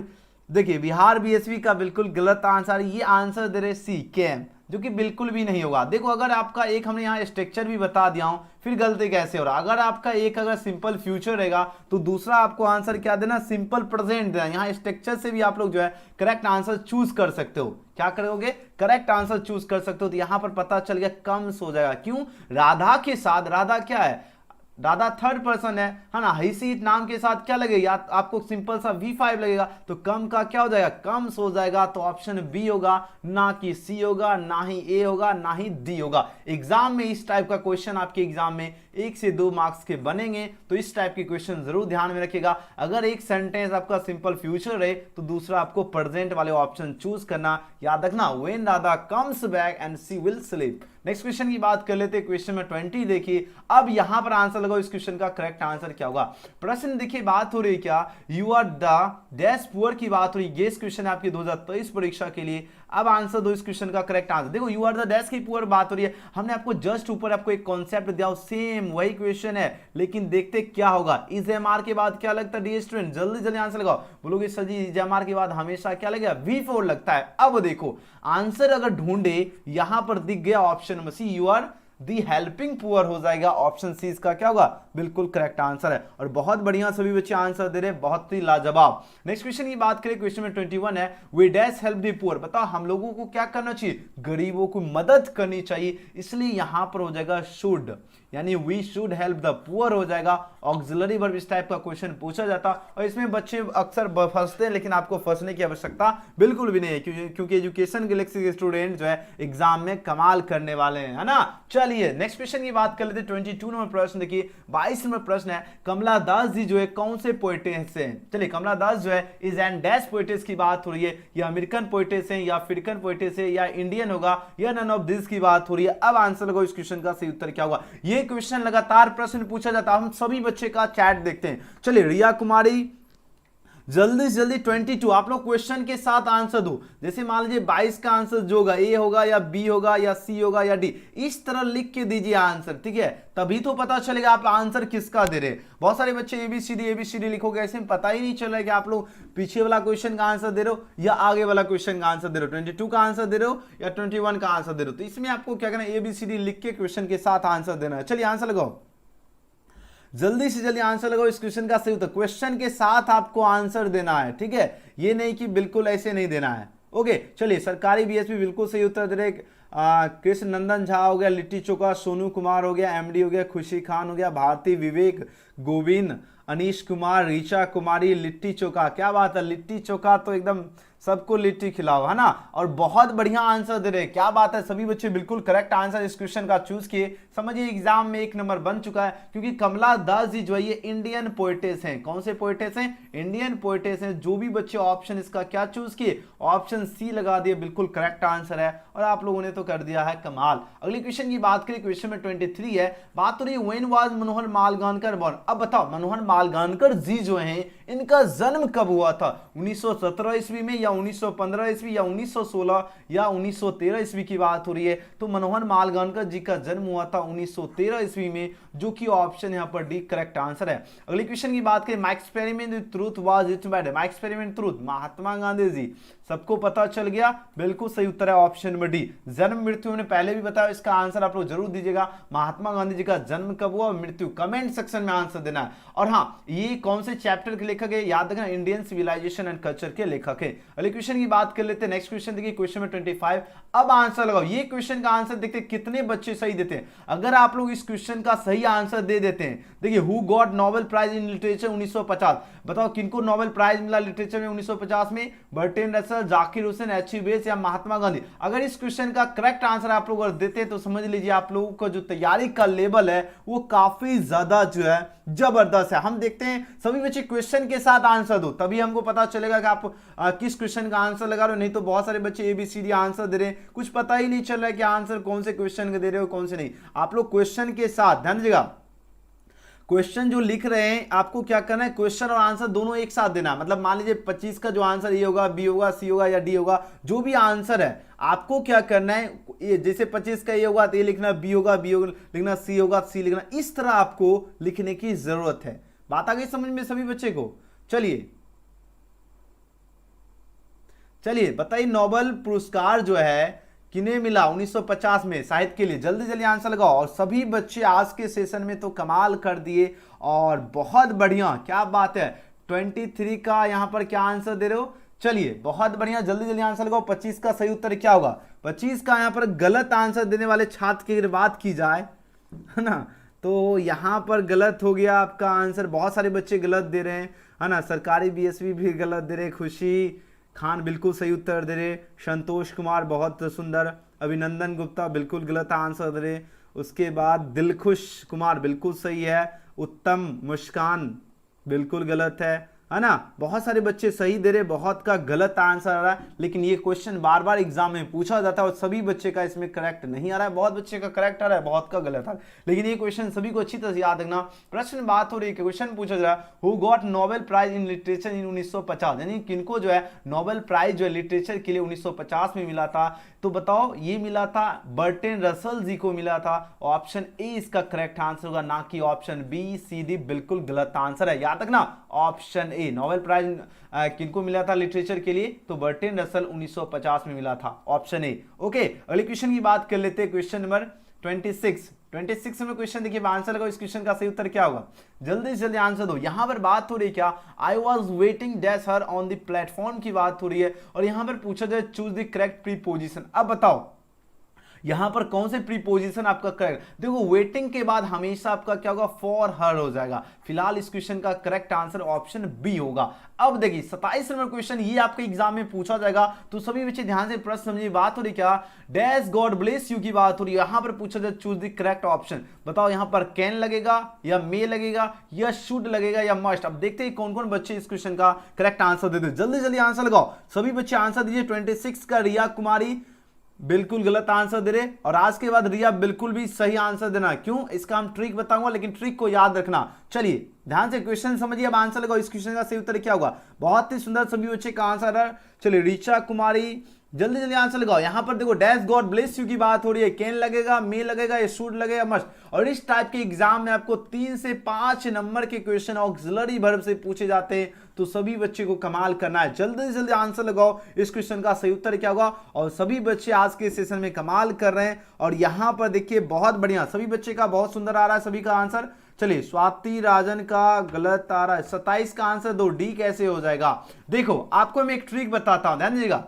देखिए बिहार बीएसवी का बिल्कुल गलत आंसर, ये आंसर दे रहे सी कैम, जो कि बिल्कुल भी नहीं होगा। देखो अगर आपका एक, हमने यहाँ स्ट्रक्चर भी बता दिया हूं, फिर गलती कैसे हो रहा। अगर आपका एक अगर सिंपल फ्यूचर रहेगा तो दूसरा आपको आंसर क्या देना, सिंपल प्रेजेंट देना। यहाँ स्ट्रक्चर से भी आप लोग जो है करेक्ट आंसर चूज कर सकते हो। क्या करोगे, करेक्ट आंसर चूज कर सकते हो। तो यहां पर पता चल गया कम हो जाएगा, क्यों, राधा के साथ, राधा क्या है, राधा थर्ड पर्सन है ना, हैसीट नाम के साथ क्या लगेगा, आपको सिंपल सा V5 लगेगा, तो कम का क्या हो जाएगा, कम हो जाएगा। तो ऑप्शन बी होगा, ना कि सी होगा, ना ही ए होगा, ना ही डी होगा। एग्जाम में इस टाइप का क्वेश्चन आपके एग्जाम में 1 से 2 मार्क्स के बनेंगे, तो इस टाइप के क्वेश्चन जरूर ध्यान में रखिएगा। अगर एक सेंटेंस आपका सिंपल फ्यूचर रहे तो दूसरा आपको प्रेजेंट वाले ऑप्शन चूज करना, याद रखना, when Radha comes back and she will sleep. Next question की बात कर लेते हैं, क्वेश्चन में 20 देखिए। अब यहां पर आंसर लगाओ, इस क्वेश्चन का करेक्ट आंसर क्या होगा। प्रश्न देखिए, बात हो रही है क्या, you are the dash poor की बात हो रही है। ये क्वेश्चन है आपकी 2023 परीक्षा के लिए। अब आंसर दो इस क्वेश्चन का करेक्ट आंसर। देखो यू आर द डैश की पुअर बात हो रही है, हमने आपको जस्ट ऊपर आपको एक कॉन्सेप्ट दिया, सेम वही क्वेश्चन है, लेकिन देखते क्या होगा। इस एमआर के बाद क्या लगता है डी स्टूडेंट, जल्दी जल्दी आंसर लगाओ। बोलोगे सर जी इस एमआर के बाद हमेशा क्या लगेगा, V4 लगता है। अब देखो आंसर अगर ढूंढे, यहां पर दिख गया option number C, you are the helping poor हो जाएगा। ऑप्शन सी इसका क्या होगा, बिल्कुल करेक्ट आंसर है। और बहुत बढ़िया सभी बच्चे आंसर दे रहे हैं, बहुत ही लाजवाब। नेक्स्ट क्वेश्चन की बात करें, क्वेश्चन में 21 है, we dash help the poor. बताओ हम लोगों को क्या करना चाहिए, गरीबों को मदद करनी चाहिए, इसलिए यहां पर हो जाएगा शुड, यानी we should help the poor हो जाएगा। ऑक्सिलरी वर्ब इस टाइप का क्वेश्चन पूछा जाता, और इसमें बच्चे अक्सर फंसते हैं, लेकिन आपको फंसने की आवश्यकता बिल्कुल भी नहीं है, क्योंकि एजुकेशन गैलेक्सी के स्टूडेंट जो है एग्जाम में कमाल करने वाले हैं, है ना। चलिए नेक्स्ट क्वेश्चन की बात कर लेते हैं। 22 नंबर प्रश्न देखिए, 22 नंबर प्रश्न है, कमला दास जी जो है कौन से पोएटेस हैं। चलिए कमला दास जो है इज एंड डैश पोएटेस की बात हो रही है, या अमेरिकन पोएटेस है, या अफ्रीकन पोएटेस है, या इंडियन होगा, या नन ऑफ दिस की बात हो रही है। अब आंसर लगाओ, इस क्वेश्चन का सही उत्तर क्या होगा। ये क्वेश्चन लगातार प्रश्न पूछा जाता है, हम सभी बच्चे का चैट देखते हैं। चलिए रिया कुमारी जल्दी से जल्दी 22 आप लोग क्वेश्चन के साथ आंसर दो। जैसे मान लीजिए 22 का आंसर जो होगा, ए होगा या बी होगा या सी होगा या डी, इस तरह लिख के दीजिए आंसर, ठीक है, तभी तो पता चलेगा आप आंसर किसका दे रहे। बहुत सारे बच्चे एबीसीडी लिखोगे, ऐसे में पता ही नहीं चल रहा है कि आप लोग पीछे वाला क्वेश्चन का आंसर दे रहे हो या आगे वाला क्वेश्चन का आंसर दे रहे हो, 22 का आंसर दे रहे हो या 21 का आंसर दे रहे हो। तो इसमें आपको क्या करना है, एबीसीडी लिख के क्वेश्चन के साथ आंसर देना है। चलिए आंसर लगाओ, जल्दी से जल्दी आंसर लगाओ, इस क्वेश्चन का सही उत्तर, क्वेश्चन के साथ आपको आंसर देना है, ठीक है, ये नहीं कि बिल्कुल ऐसे नहीं देना है। ओके चलिए, सरकारी बीएसपी बिल्कुल सही उत्तर दे रहे, कृष्ण नंदन झा हो गया, लिट्टी चोखा, सोनू कुमार हो गया, एमडी हो गया, खुशी खान हो गया, भारती, विवेक, गोविंद, अनीश कुमार, ऋचा कुमारी, लिट्टी चोखा। क्या बात है, लिट्टी चोखा तो एकदम सबको लिट्टी खिलाओ, है ना। और बहुत बढ़िया आंसर दे रहे, क्या बात है, सभी बच्चे बिल्कुल करेक्ट आंसर इस क्वेश्चन का चूज किए। समझिए एग्जाम में 1 नंबर बन चुका है, क्योंकि कमला दास जी जो है ये इंडियन पोएटेस हैं। कौन से पोएटेस हैं, इंडियन पोएटेस हैं। जो भी बच्चे ऑप्शन इसका क्या चूज किए, ऑप्शन सी लगा दिए, बिल्कुल करेक्ट आंसर है, और आप लोगों ने तो कर दिया है कमाल। अगली क्वेश्चन की बात करें, क्वेश्चन में 23 है, बात हो रही है व्हेन वाज मनोहर मालगानकर बॉर्न। अब बताओ मनोहर मालगानकर जी जो हैं इनका जन्म कब हुआ था, 1917 ईस्वी में, या 1915 ईस्वी, या 1916, या 1913 ईस्वी की बात हो रही है। तो मनोहर मालगानकर जी का जन्म हुआ था 1913 ईस्वी में, जो कि ऑप्शन यहां पर डी करेक्ट आंसर है। अगली क्वेश्चन की बात करें, my experiment with truth was written by, my experiment truth Mahatma Gandhi ji, सबको पता चल गया, बिल्कुल सही उत्तर है ऑप्शन नंबर डी। जन्म मृत्यु मैंने पहले भी बताया, इसका आंसर आप लोग जरूर दीजिएगा। महात्मा गांधी जी का जन्म कब हुआ, मृत्यु, कमेंट सेक्शन में आंसर देना है। और हाँ, ये कौन से चैप्टर के लेखक है, याद रखना, इंडियन सिविलाइजेशन एंड कल्चर के लेखक है। अगले क्वेश्चन की बात कर लेते हैं, नेक्स्ट क्वेश्चन देखिए, क्वेश्चन में 25। अब आंसर लगाओ, ये क्वेश्चन का आंसर देखते कितने बच्चे सही देते हैं। अगर आप लोग इस क्वेश्चन का सही आंसर दे देते हैं, देखिए who got Nobel prize in literature 1950, बताओ किनको नोबेल प्राइज मिला लिटरेचर में 1950 में, Bertrand Russell, Zakir Hussain, H E. Wells, या महात्मा गांधी। अगर इस क्वेश्चन का करेक्ट आंसर आप लोग देते हैं तो समझ लीजिए आप लोगों का जो तैयारी का लेवल है वो काफी ज्यादा जो है जबरदस्त है। हम देखते हैं सभी बच्चे क्वेश्चन के साथ आंसर दो, तभी हमको पता चलेगा कि आप किस क्वेश्चन का आंसर लगा रहे हो। नहीं तो बहुत सारे बच्चे एबीसीडी आंसर दे रहे हैं, कुछ पता ही नहीं चल रहा है कि आंसर कौन से क्वेश्चन का दे रहे हो कौन से नहीं। आप लोग क्वेश्चन के साथ ध्यान दीजिएगा, क्वेश्चन जो लिख रहे हैं आपको क्या करना है, क्वेश्चन और आंसर दोनों एक साथ देना। मतलब मान लीजिए 25 का जो आंसर ए होगा, बी होगा, सी होगा या डी होगा, जो भी आंसर है आपको क्या करना है, ये जैसे 25 का ए होगा तो ए लिखना, बी होगा बी होगा लिखना, सी होगा सी लिखना, इस तरह आपको लिखने की जरूरत है। बात आ गई समझ में सभी बच्चे को? चलिए बताइए, नोबेल पुरस्कार जो है किन्हें मिला 1950 में साहित्य के लिए? जल्दी जल्दी आंसर लगाओ। और सभी बच्चे आज के सेशन में तो कमाल कर दिए और बहुत बढ़िया, क्या बात है। 23 का यहां पर क्या आंसर दे रहे हो? चलिए बहुत बढ़िया, जल्दी जल्दी आंसर लगाओ। 25 का सही उत्तर क्या होगा? 25 का यहां पर गलत आंसर देने वाले छात्र की अगर बात की जाए, है ना, तो यहां पर गलत हो गया आपका आंसर। बहुत सारे बच्चे गलत दे रहे हैं, है ना। सरकारी बीएसवी भी गलत दे रहे। खुशी खान बिल्कुल सही उत्तर दे रहे। संतोष कुमार बहुत सुंदर। अभिनंदन गुप्ता बिल्कुल गलत आंसर दे रहे। उसके बाद दिलखुश कुमार बिल्कुल सही है। उत्तम मुस्कान बिल्कुल गलत है ना। बहुत सारे बच्चे सही दे रहे, बहुत का गलत आंसर आ रहा है। लेकिन ये क्वेश्चन बार बार एग्जाम में पूछा जाता है और सभी बच्चे का इसमें करेक्ट नहीं आ रहा है। बहुत बच्चे का करेक्ट आ रहा है, बहुत का गलत आ रहा है। लेकिन ये क्वेश्चन सभी को अच्छी तरह से याद रखना। प्रश्न बात हो रही है, क्वेश्चन पूछा जा रहा है, who got Nobel prize in literature in 1950, यानी किनको जो है नोबेल प्राइज जो है लिटरेचर के लिए 1950 में मिला था। तो बताओ, ये मिला था बर्टन रसल जी को मिला था। ऑप्शन ए इसका करेक्ट आंसर होगा, ना कि ऑप्शन बी सी डी बिल्कुल गलत आंसर है। याद रखना ऑप्शन ए। नोबेल प्राइज किनको मिला था लिटरेचर के लिए? तो बर्टन रसल 1950 में मिला था, ऑप्शन ए। ओके, अगले क्वेश्चन की बात कर लेते हैं। क्वेश्चन नंबर 26 में क्वेश्चन देखिए, आंसर लगाओ। इस क्वेश्चन का सही उत्तर क्या होगा? जल्दी से जल्दी आंसर दो। यहां पर बात हो रही है क्या, I was waiting dash her on the platform की बात हो रही है। और यहां पर पूछा जाए चूज द करेक्ट प्रीपोजिशन। अब बताओ यहां पर कौन से प्रीपोजिशन आपका करेक्ट? देखो, वेटिंग के बाद हमेशा आपका क्या होगा, फॉर हर हो जाएगा। फिलहाल इस क्वेश्चन का करेक्ट आंसर ऑप्शन बी होगा। अब देखिए 27 नंबर क्वेश्चन, ये आपके एग्जाम में पूछा जाएगा, तो सभी बच्चे ध्यान से प्रश्न समझिए। बात हो रही क्या, डैश गॉड ब्लेस यू की बात हो रही है। यहां पर पूछा जाए चूज द करेक्ट ऑप्शन। बताओ यहां पर कैन लगेगा या मे लगेगा या शुड लगेगा या मस्ट? अब देखते हैं कौन कौन बच्चे इस क्वेश्चन का करेक्ट आंसर देते। जल्दी जल्दी आंसर लगाओ, सभी बच्चे आंसर दीजिए। 26 का रिया कुमारी बिल्कुल गलत आंसर दे रहे। और आज के बाद रिया बिल्कुल भी सही आंसर देना। क्यों? इसका हम ट्रिक बताऊंगा, लेकिन ट्रिक को याद रखना। चलिए ध्यान से क्वेश्चन समझिए, अब आंसर लगाओ। इस क्वेश्चन का सही उत्तर क्या होगा? बहुत ही सुंदर, सभी बच्चे का आंसर है। चलिए ऋचा कुमारी जल्दी जल्दी आंसर लगाओ। यहां पर देखो डैश गॉड ब्लेस यू की बात हो रही है, कैन लगेगा, मे लगेगा, या शुड लगेगा, मस्ट। और इस टाइप के एग्जाम में आपको 3 से 5 नंबर के क्वेश्चन ऑक्सिलरी वर्ब से पूछे जाते हैं, तो सभी बच्चे को कमाल करना है। जल्दी से जल्दी आंसर लगाओ। इस क्वेश्चन का सही उत्तर क्या होगा? और सभी बच्चे आज के सेशन में कमाल कर रहे हैं। और यहां पर देखिए बहुत बढ़िया, सभी बच्चे का बहुत सुंदर आ रहा है सभी का आंसर। चलिए स्वाति राजन का गलत आ रहा है। 27 का आंसर दो, डी कैसे हो जाएगा? देखो आपको मैं एक ट्रिक बताता हूं, ध्यान दीजिएगा।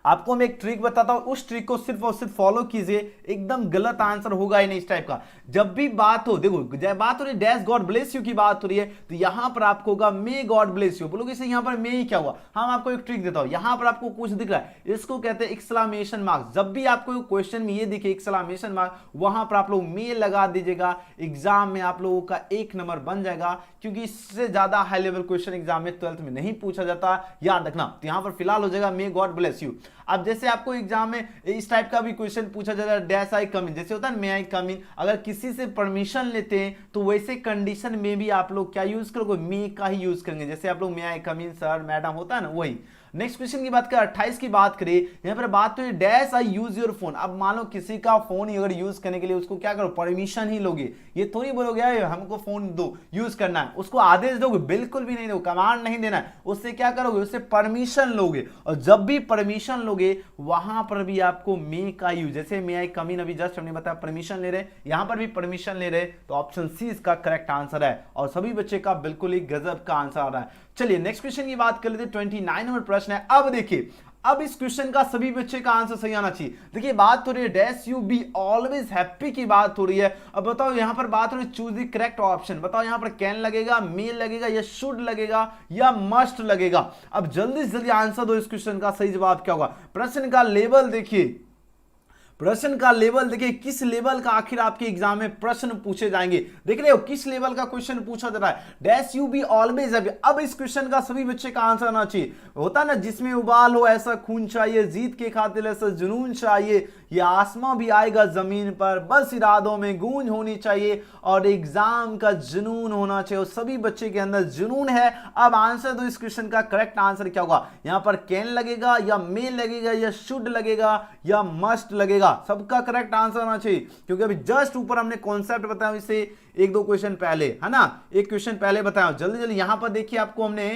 आपको मैं एक ट्रिक बताता हूं, उस ट्रिक को सिर्फ और सिर्फ फॉलो कीजिए, एकदम गलत आंसर होगा ही नहीं इस टाइप का। जब भी बात हो, देखो जब बात हो रही है डैश गॉड ब्लेस यू की बात हो रही है, तो यहां पर आपको होगा मे गॉड ब्लेस यू। बोलोगे इसे यहां पर मे ही क्या हुआ? हाँ, मैं आपको एक ट्रिक देता हूं। यहां पर आपको कुछ दिख रहा है, इसको कहते हैं एक्सक्लेमेशन मार्क। जब भी आपको क्वेश्चन में ये दिखे एक्सक्लेमेशन मार्क, वहां पर आप लोग मे लगा दीजिएगा। एग्जाम में आप लोगों का 1 नंबर बन जाएगा, क्योंकि इससे ज्यादा हाई लेवल क्वेश्चन एग्जाम में 12th में नहीं पूछा जाता, याद रखना। तो यहां पर फिलहाल हो जाएगा मे गॉड ब्लेस यू। अब जैसे आपको एग्जाम में इस टाइप का भी क्वेश्चन पूछा जाता है, डैश आई कम इन, जैसे होता है मे आई कम इन। अगर किसी से परमिशन लेते हैं तो वैसे कंडीशन में भी आप लोग क्या यूज करोगे? मे का ही यूज करेंगे। जैसे आप लोग मे आई कम इन सर मैडम होता है ना, वही। नेक्स्ट क्वेश्चन की बात करें, 28 की बात करें, यहां पर बात तो dash I use your phone. अब मान लो किसी का फोन अगर यूज करने के लिए उसको क्या करो, परमिशन ही लोगे। ये थोड़ी बोलोगे हमको फोन दो यूज करना है, उसको आदेश दोगे? बिल्कुल भी नहीं दोगे, कमांड नहीं देना है। उससे क्या करोगे? उससे परमिशन लोगे। और जब भी परमिशन लोगे वहां पर भी आपको मे का यूज, जैसे मे आई कम इन, अभी जस्ट हमने बताया परमिशन ले रहे, यहां पर भी परमिशन ले रहे, तो ऑप्शन सी इसका करेक्ट आंसर है। और सभी बच्चे का बिल्कुल ही गजब का आंसर आ रहा है। चलिए नेक्स्ट क्वेश्चन की बात कर लेते हैं। 29 नंबर प्रश्न है। अब देखिए, अब इस क्वेश्चन का सभी बच्चे का आंसर सही आना चाहिए। देखिए बात हो रही है dash you be always happy की बात हो रही है। अब बताओ यहां पर बात हो रही है चूज द करेक्ट ऑप्शन। बताओ यहां पर कैन लगेगा, मे लगेगा, या शुड लगेगा, या मस्ट लगेगा? अब जल्दी से जल्दी आंसर दो। इस क्वेश्चन का सही जवाब क्या होगा? प्रश्न का लेवल देखिए, प्रश्न का लेवल देखिए, किस लेवल का आखिर आपके एग्जाम में प्रश्न पूछे जाएंगे। देख रहे हो किस लेवल का क्वेश्चन पूछा जा रहा है? Dash you be always happy. अब इस क्वेश्चन का सभी बच्चे का आंसर आना चाहिए। होता ना, जिसमें उबाल हो ऐसा खून चाहिए, जीत के खातिर ऐसा जुनून चाहिए, ये आसमां भी आएगा जमीन पर, बस इरादों में गूंज होनी चाहिए और एग्जाम का जुनून होना चाहिए। और सभी बच्चे के अंदर जुनून है। अब आंसर दो इस क्वेश्चन का। करेक्ट आंसर क्या होगा? यहां पर कैन लगेगा या मे लगेगा या शुड लगेगा या मस्ट लगेगा? सबका करेक्ट आंसर होना चाहिए, क्योंकि अभी जस्ट ऊपर हमने कॉन्सेप्ट बताया इससे एक दो क्वेश्चन पहले, है ना, एक क्वेश्चन पहले बताया। जल्दी जल्दी यहां पर देखिए, आपको हमने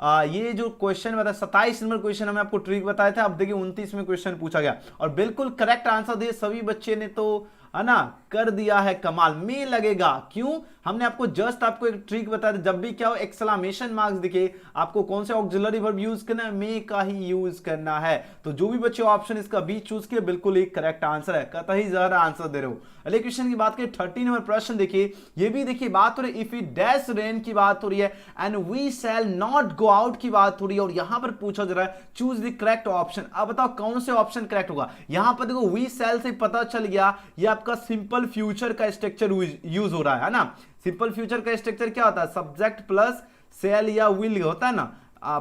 ये जो क्वेश्चन बताया 27 नंबर क्वेश्चन हमने आपको ट्रिक बताया था। अब देखिए 29 में क्वेश्चन पूछा गया और बिल्कुल करेक्ट आंसर दिए सभी बच्चे ने, तो है ना, कर दिया है कमाल। में लगेगा क्यों? हमने आपको जस्ट आपको एक ट्रिक बताया था, जब भी क्या हो एक्सक्लेमेशन मार्क्स दिखे आपको कौन से ऑक्सिलरी वर्ब यूज करना है? में का ही यूज करना है। तो जो भी बच्चे ऑप्शन इसका बी चूज किए बिल्कुल एक करेक्ट आंसर है, कतई ज्यादा आंसर दे रहे हो। अगले क्वेश्चन की बात करें 30 नंबर प्रश्न देखिए, ये भी देखिए बात हो रही है इफ इट डैश रेन की बात हो रही है and we shall not go out की बात हो रही है और यहां पर पूछा जा रहा है चूज द करेक्ट ऑप्शन। अब बताओ कौन से ऑप्शन करेक्ट होगा? यहां पर देखो वी शैल से पता चल गया ये आपका सिंपल फ्यूचर का स्ट्रक्चर यूज हो रहा है ना। सिंपल फ्यूचर का स्ट्रक्चर क्या होता है? सब्जेक्ट प्लस शैल या विल होता है ना,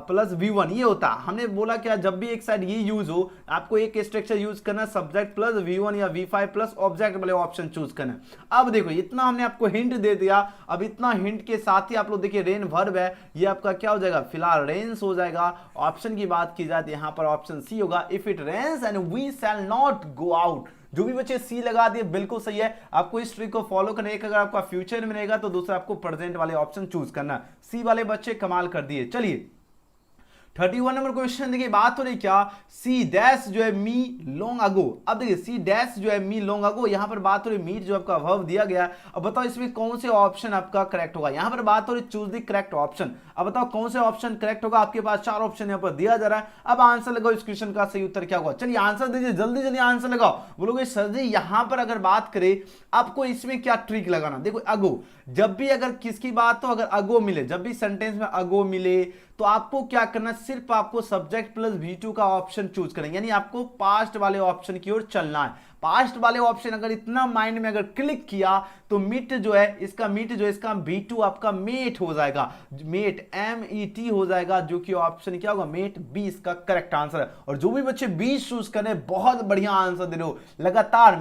प्लस V1 ये होता है। हमने बोला क्या, जब भी एक साइड ये यूज हो आपको एक स्ट्रक्चर यूज करना, सब्जेक्ट प्लस V1 या V5 प्लस ऑब्जेक्ट वाले ऑप्शन चूज करना। अब देखो इतना हमने आपको हिंट दे दिया। अब इतना हिंट के साथ ही आप लोग देखिए रेन वर्ब है, ये आपका क्या हो जाएगा? फिलहाल रेन्स हो जाएगा। ऑप्शन की बात की जाती है यहाँ पर ऑप्शन सी होगा, if it rains and we shall not go out. जो भी बच्चे सी लगा दिए बिल्कुल सही है। आपको इस ट्रिक को फॉलो करने का, अगर आपका फ्यूचर में रहेगा तो दूसरा आपको प्रेजेंट वाले ऑप्शन चूज करना। सी वाले बच्चे कमाल कर दिए। चलिए 31 नंबर क्वेश्चन देखिए, बात हो रही क्या? सी डैश जो है मी लॉन्ग अगो। अब देखिए सी डैश जो है मी लॉन्ग अगो, यहां पर बात हो रही मीट जो आपका वर्ब दिया गया। अब बताओ इसमें कौन से ऑप्शन आपका करेक्ट होगा? यहां पर बात हो रही चूज द करेक्ट ऑप्शन। अब बताओ कौन से ऑप्शन करेक्ट होगा? आपके पास 4 ऑप्शन यहां पर दिया जा रहा है। अब आंसर लगाओ इस क्वेश्चन का सही उत्तर क्या होगा? चलिए आंसर दीजिए, जल्दी जल्दी आंसर लगाओ। बोलोगे सर जी यहां पर अगर बात करें आपको इसमें क्या ट्रिक लगाना? देखो अगो, जब भी अगर किसकी बात हो, अगर अगो मिले, जब भी सेंटेंस में अगो मिले तो आपको क्या करना? सिर्फ आपको सब्जेक्ट प्लस V2 का ऑप्शन चूज करेंगे, यानी आपको पास्ट वाले ऑप्शन की ओर चलना है। पास्ट वाले ऑप्शन अगर इतना माइंड में अगर क्लिक किया तो मीट जो है इसका V2 आपका मेट हो जाएगा, मेट MET हो जाएगा, जो कि ऑप्शन क्या होगा? मेट बी इसका करेक्ट आंसर है। और जो भी बच्चे 20 चूज करें बहुत बढ़िया आंसर दे रहे हो लगातार।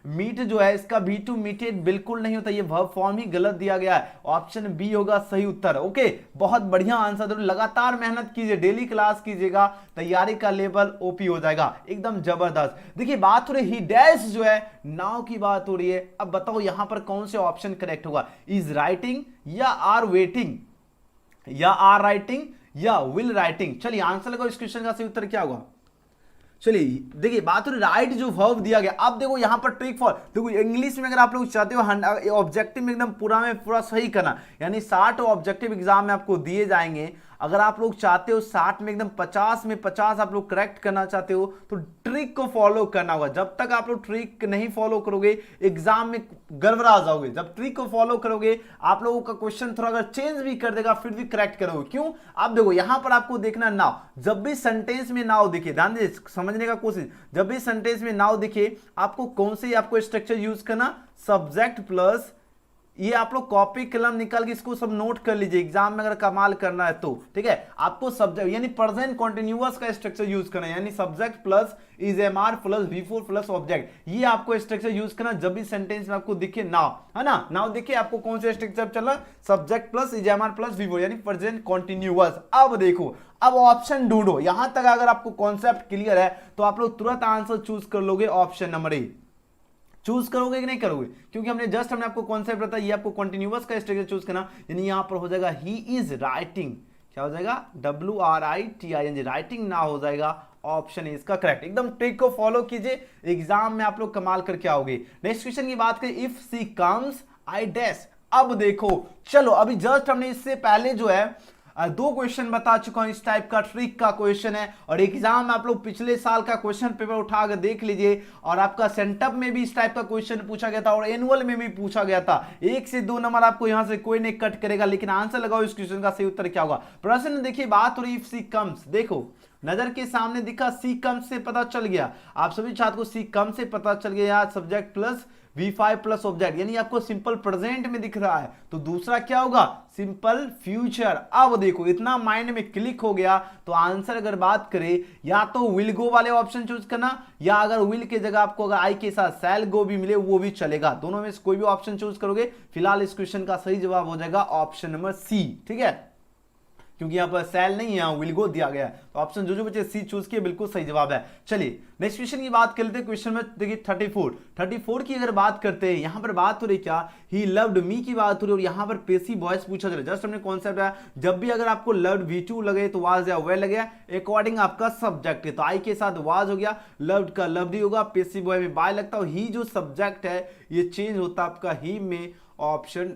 मीट जो है इसका V2 मीटेड बिल्कुल नहीं होता, ये वर्ब फॉर्म ही गलत दिया गया है। ऑप्शन बी होगा सही उत्तर। ओके, बहुत बढ़िया आंसर दे रहे हो। लगातार मेहनत कीजिए, डेली क्लास कीजिएगा, तैयारी का लेवल OP हो जाएगा एकदम जबरदस्त। देखिए बात हो रही ही डैश जो है नाउ की बात हो रही है। अब बताओ यहां पर कौन से ऑप्शन करेक्ट होगा? इज राइटिंग या आर वेटिंग या आर राइटिंग या विल राइटिंग? चलिए आंसर लगाओ इस क्वेश्चन का सही उत्तर क्या होगा? चलिए देखिए बात हो रही राइट जो वर्ब दिया गया। अब देखो यहां पर ट्रिक फॉर, देखो इंग्लिश में अगर आप लोग चाहते हो ऑब्जेक्टिव में एकदम पूरा में पूरा सही करना, यानी 60 ऑब्जेक्टिव एग्जाम में आपको दिए जाएंगे। अगर आप लोग चाहते हो 60 में एकदम 50 में 50 आप लोग करेक्ट करना चाहते हो तो ट्रिक को फॉलो करना होगा। जब तक आप लोग ट्रिक नहीं फॉलो करोगे एग्जाम में गड़बड़ा जाओगे। जब ट्रिक को फॉलो करोगे आप लोगों का क्वेश्चन थोड़ा अगर चेंज भी कर देगा फिर भी करेक्ट करोगे। क्यों? आप देखो यहां पर आपको देखना नाउ, जब भी सेंटेंस में नाउ दिखे, ध्यान दे समझने का कोशिश, जब भी सेंटेंस में नाउ दिखे आपको कौन से आपको स्ट्रक्चर यूज करना? सब्जेक्ट प्लस, ये आप लोग कॉपी कलम निकाल के इसको सब नोट कर लीजिए, एग्जाम में अगर कमाल करना है तो ठीक है। आपको सब्जेक्ट यानी प्रेजेंट कॉन्टिन्यूअस का स्ट्रक्चर यूज करना है, यानी subject plus is MR plus V4 plus object, ये आपको स्ट्रक्चर यूज करना जब भी सेंटेंस में आपको दिखे नाउ, है ना। नाउ देखिए आपको कौन से स्ट्रक्चर चल रहा है? Subject plus is MR plus V4 यानी प्रेजेंट कॉन्टिन्यूअस। अब देखो अब ऑप्शन ढूंढो। यहां तक अगर आपको कॉन्सेप्ट क्लियर है तो आप लोग तुरंत आंसर चूज कर लोगे ऑप्शन नंबर ए। चूज करोगे कि नहीं करोगे? क्योंकि हमने आपको कॉन्सेप्ट बताया, ये आपको कंटिन्यूअस का स्ट्रक्चर चूज करना, यानी यहां पर हो जाएगा ही इज राइटिंग, क्या हो जाएगा? WRITING, राइटिंग ना हो जाएगा ऑप्शन इसका करेक्ट। एकदम ट्रिक को फॉलो कीजिए, एग्जाम में आप लोग कमाल करके आओगे। नेक्स्ट क्वेश्चन की बात करें, if she comes I dash. अब देखो चलो अभी जस्ट हमने इससे पहले जो है 2 क्वेश्चन बता चुका हूं, इस टाइप का ट्रिक का क्वेश्चन है और एग्जाम में आप लोग पिछले साल का क्वेश्चन पेपर उठाकर देख लीजिए और आपका सेंटअप में भी इस टाइप का क्वेश्चन पूछा गया था और एनुअल में भी पूछा गया था। 1 से 2 नंबर आपको यहां से कोई नहीं कट करेगा, लेकिन आंसर लगाओ इस क्वेश्चन का सही उत्तर क्या होगा? प्रश्न देखिए बात हो रही इफ सी कम्स, देखो नजर के सामने दिखा, सी कम से पता चल गया, आप सभी छात्र को सी कम से पता चल गया, subject plus V5 plus object, यानी आपको सिंपल प्रेजेंट में दिख रहा है। तो दूसरा क्या होगा, सिंपल फ्यूचर। अब देखो इतना माइंड में क्लिक हो गया, तो आंसर अगर बात करें, या तो विल गो वाले ऑप्शन चूज करना, या अगर विल के जगह आपको अगर आई के साथ शैल गो भी मिले वो भी चलेगा, दोनों में से कोई भी ऑप्शन चूज करोगे। फिलहाल इस क्वेश्चन का सही जवाब हो जाएगा ऑप्शन नंबर सी, ठीक है, क्योंकि यहाँ पर सेल नहीं है, यहाँ विल गो दिया गया है। तो ऑप्शन जो बच्चे सी चूज किए बिल्कुल सही जवाब है। चलिए नेक्स्ट क्वेश्चन की बात कर लेते हैं। क्वेश्चन में देखिए 34 की अगर बात करते हैं, यहाँ पर बात हो रही क्या, ही लव्ड मी की बात हो रही है, और यहाँ पर पेसिव वॉइस पूछा जा रहा है। जस्ट हमने कॉन्सेप्ट है, जब भी अगर आपको लव्ड V2 लगे तो वाज या वेल लगे, अकॉर्डिंग आपका सब्जेक्ट है। तो आई के साथ वाज हो गया, लव्ड का लव्ड ही होगा, पेसिव वॉइस में बाय लगता है, ही जो सब्जेक्ट है ये चेंज होता है आपका ही में। ऑप्शन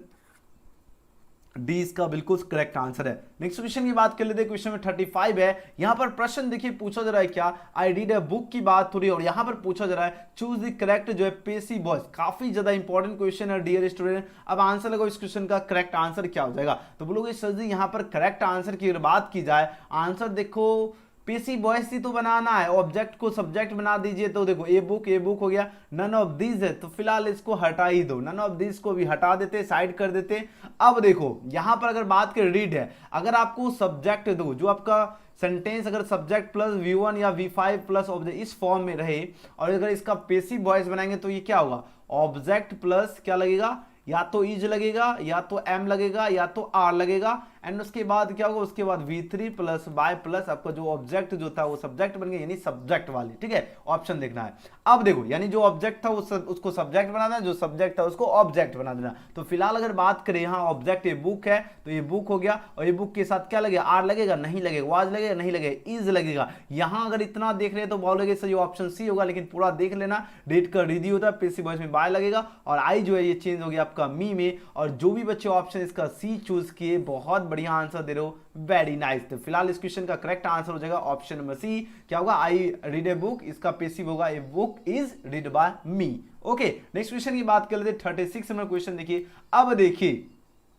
डी इसका बिल्कुल करेक्ट आंसर है। नेक्स्ट क्वेश्चन की बात कर लेते हैं। क्वेश्चन में 35 है, यहां पर प्रश्न देखिए पूछा जा रहा है क्या, आई रीड अ बुक की बात हो रही है, और यहां पर पूछा जा रहा है चूज द करेक्ट जो है पेसिव वॉइस। काफी ज्यादा इंपॉर्टेंट क्वेश्चन है डियर स्टूडेंट। अब आंसर लगाओ, इस क्वेश्चन का करेक्ट आंसर क्या हो जाएगा। तो बोलोगे सर जी यहां पर करेक्ट आंसर की अगर बात की जाए, आंसर देखो पेसिव वॉइस ही तो बनाना है, ऑब्जेक्ट को सब्जेक्ट बना दीजिए। तो देखो ए बुक हो गया, नन ऑफ दीज है, तो फिलहाल इसको हटा ही दो, नन ऑफ दीज को भी हटा देते, साइड कर देते। अब देखो यहां पर अगर बात करें रीड है, अगर आपको सब्जेक्ट दो, जो आपका सेंटेंस अगर सब्जेक्ट प्लस V1 या V5 प्लस ऑब्जेक्ट इस फॉर्म में रहे, और अगर इसका पेसिव वॉइस बनाएंगे तो ये क्या होगा, ऑब्जेक्ट प्लस क्या लगेगा, या तो इज लगेगा, या तो एम लगेगा, या तो आर लगेगा, एंड उसके बाद क्या होगा, उसके बाद V3 प्लस बाय प्लस आपका जो ऑब्जेक्ट जो था वो सब्जेक्ट बन गया, यानी सब्जेक्ट वाली, ठीक है, ऑप्शन देखना है। अब देखो यानी जो ऑब्जेक्ट था उसको सब्जेक्ट बना देना, जो सब्जेक्ट था उसको ऑब्जेक्ट बना देना। तो फिलहाल अगर बात करें यहाँ ऑब्जेक्ट ये बुक है, तो ये बुक हो गया, और ये बुक के साथ क्या लगेगा, आर लगेगा, नहीं लगेगा, वाज लगेगा, नहीं लगेगा, इज लगेगा। यहाँ अगर इतना देख रहे हैं तो बोलोगे सर ये ऑप्शन सी होगा, लेकिन पूरा देख लेना, डेट का रिदी होता है, पेसिव वॉइस में बाय लगेगा, और आई जो है ये चेंज हो गया आपका मी में। और जो भी बच्चे ऑप्शन इसका सी चूज किए, बहुत बढ़िया आंसर दे रहे हो, वेरी नाइस। तो फिलहाल इस क्वेश्चन का करेक्ट आंसर हो जाएगा ऑप्शन नंबर सी, क्या होगा, आई रीड ए बुक, इसका पेसिव होगा a book is read by me. Okay next question की बात कर लेते हैं। 36 नंबर क्वेश्चन देखिए। अब देखिए,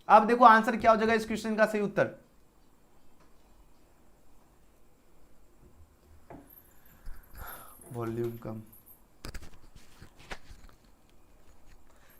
अब देखो आंसर क्या हो जाएगा इस क्वेश्चन का सही उत्तर। वॉल्यूम कम,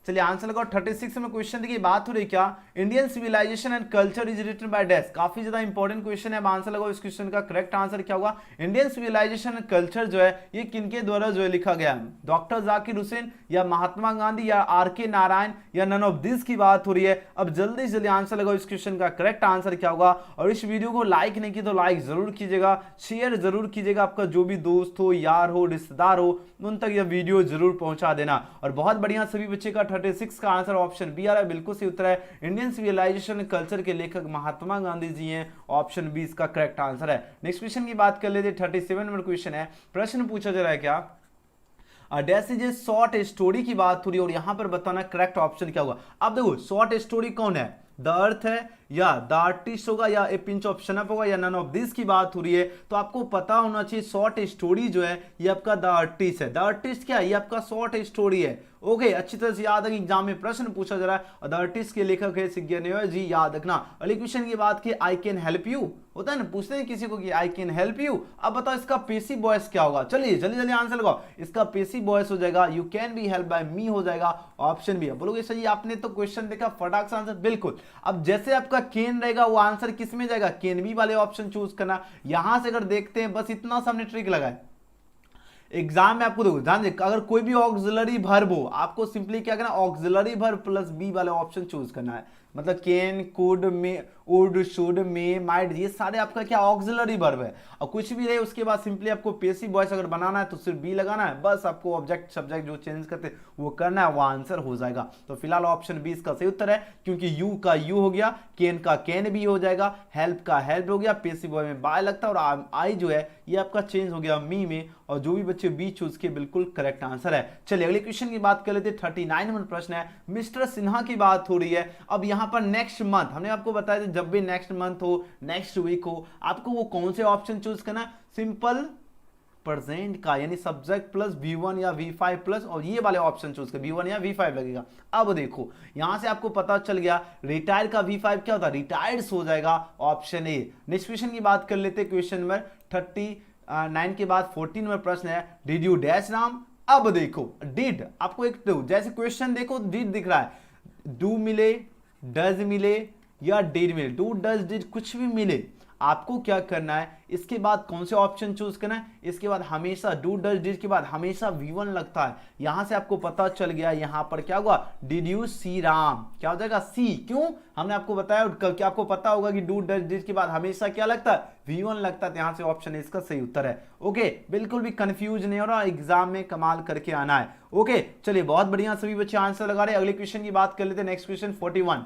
चलिए आंसर लगाओ। 36 में क्वेश्चन देखिए, बात हो रही क्या, Indian civilization and culture is written by dash. काफी ज्यादा इंपॉर्टेंट क्वेश्चन है। अब आंसर लगाओ, इस क्वेश्चन का करेक्ट आंसर क्या होगा, इंडियन सिविलाइजेशन एंड कल्चर जो है ये किनके द्वारा जो है लिखा गया है, डॉक्टर जाकिर हुसैन, या महात्मा गांधी, या R.K. नारायण, या नन ऑफ दिस की बात हो रही है। अब जल्दी से जल्दी आंसर लगाओ, इस क्वेश्चन का करेक्ट आंसर क्या होगा। और इस वीडियो को लाइक नहीं की तो लाइक जरूर कीजिएगा, शेयर जरूर कीजिएगा, आपका जो भी दोस्त हो, यार हो, रिश्तेदार हो, उन तक यह वीडियो जरूर पहुंचा देना। और बहुत बढ़िया सभी बच्चे का 36 का आंसर ऑप्शन बी आ रहा है, बिल्कुल सही उत्तर है। इंडियन सिविलाइजेशन कल्चर के लेखक महात्मा गांधी जी हैं, ऑप्शन बी इसका करेक्ट आंसर है। नेक्स्ट क्वेश्चन की बात कर लेते हैं। 37 नंबर क्वेश्चन है, प्रश्न पूछा जा रहा है क्या, dash is a short story की बात हो रही है, और यहां पर बताना करेक्ट ऑप्शन क्या होगा। अब देखो शॉर्ट स्टोरी कौन है, द अर्थ है, या द आर्टिस्ट होगा, या ए पिंच ऑफ शनअप होगा, या नन ऑफ दिस की बात हो रही है। तो आपको पता होना चाहिए शॉर्ट स्टोरी जो है ये आपका द आर्टिस्ट है। द आर्टिस्ट क्या है, ये आपका शॉर्ट स्टोरी है। ओके अच्छी तरह से याद है, एग्जाम में प्रश्न पूछा जा रहा है, और द आर्टिस्ट के लेखक है सिग्नेचर जी, याद रखना। अगले क्वेश्चन की बात की, आई कैन हेल्प यू होता है ना, पूछते हैं किसी को कि आई कैन हेल्प यू। अब बताओ इसका पेसिव वॉइस क्या होगा। चलिए जल्दी जल्दी आंसर लगाओ, इसका पेसिव वॉइस हो जाएगा you can be help by me हो जाएगा, ऑप्शन बी। बोलोगे सही आपने तो क्वेश्चन देखा, फटाक से आंसर, बिल्कुल। अब जैसे आपका कैन रहेगा वो आंसर किस में जाएगा, कैन बी वाले ऑप्शन चूज करना। यहां से अगर देखते हैं, बस इतना सा हमने ट्रिक लगाया, एग्जाम में आपको देखो ध्यान देखो, अगर कोई भी ऑक्सिलरी वर्ब हो, आपको सिंपली क्या करना, ऑक्सिलरी वर्ब प्लस बी वाले ऑप्शन चूज करना है। मतलब can, could, may, would, should, may, might, ये सारे आपका क्या ऑक्सिलरी वर्ब है। और कुछ भी रहे उसके बाद सिंपली आपको पेसिव वॉइस अगर बनाना है तो सिर्फ बी लगाना है, बस आपको ऑब्जेक्ट सब्जेक्ट जो चेंज करते हैं वो करना है, वो आंसर हो जाएगा। तो फिलहाल ऑप्शन बी इसका सही उत्तर है, क्योंकि यू का यू हो गया, कैन का कैन भी हो जाएगा, हेल्प का हेल्प हो गया, पेसिव वॉइस में बाय लगता है, और आई जो है ये आपका चेंज हो गया मी में, और जो भी बच्चे बी चूज किए बिल्कुल करेक्ट आंसर है। चलिए अगले क्वेश्चन की बात कर लेते हैं। 39 नंबर प्रश्न है, मिस्टर सिन्हा की बात हो रही है। अब यहाँ पर नेक्स्ट मंथ हमने आपको बताया था, जब भी नेक्स्ट मंथ हो, नेक्स्ट वीक हो, आपको वो कौन से ऑप्शन चूज करना, सिंपल प्रेजेंट का, यानी सब्जेक्ट प्लस V1 या V5 प्लस, और ये वाले ऑप्शन चूज कर V1 या V5 लगेगा। अब देखो यहां से आपको पता चल गया रिटायर का V5 क्या होता है, रिटायर्ड हो जाएगा ऑप्शन ए। नेक्स्ट क्वेश्चन की बात कर लेते हैं, क्वेश्चन नंबर 39 के बाद 14 नंबर प्रश्न है, डिड यू डैश राम। अब देखो डिड, आपको एक जैसे क्वेश्चन देखो डिड दिख रहा है, डू मिले, डज मिले या डिड मिले, डू डज डिड कुछ भी मिले, आपको क्या करना है, इसके बाद कौन से ऑप्शन चूज करना है, इसके बाद हमेशा डू डज डिड के बाद हमेशा V1 लगता है। यहां से आपको पता चल गया यहां पर क्या होगा, डिड यू सी राम, क्या हो जाएगा सी। क्यों, हमने आपको बताया क्या आपको पता होगा कि डू डज डिड के बाद हमेशा क्या लगता है, V1 लगता है। यहां से ऑप्शन इसका सही उत्तर है। ओके, बिल्कुल भी कंफ्यूज नहीं हो रहा, एग्जाम में कमाल करके आना है। ओके चलिए, बहुत बढ़िया, सभी बच्चे आंसर लगा रहे। अगले क्वेश्चन की बात कर लेते हैं, नेक्स्ट क्वेश्चन 41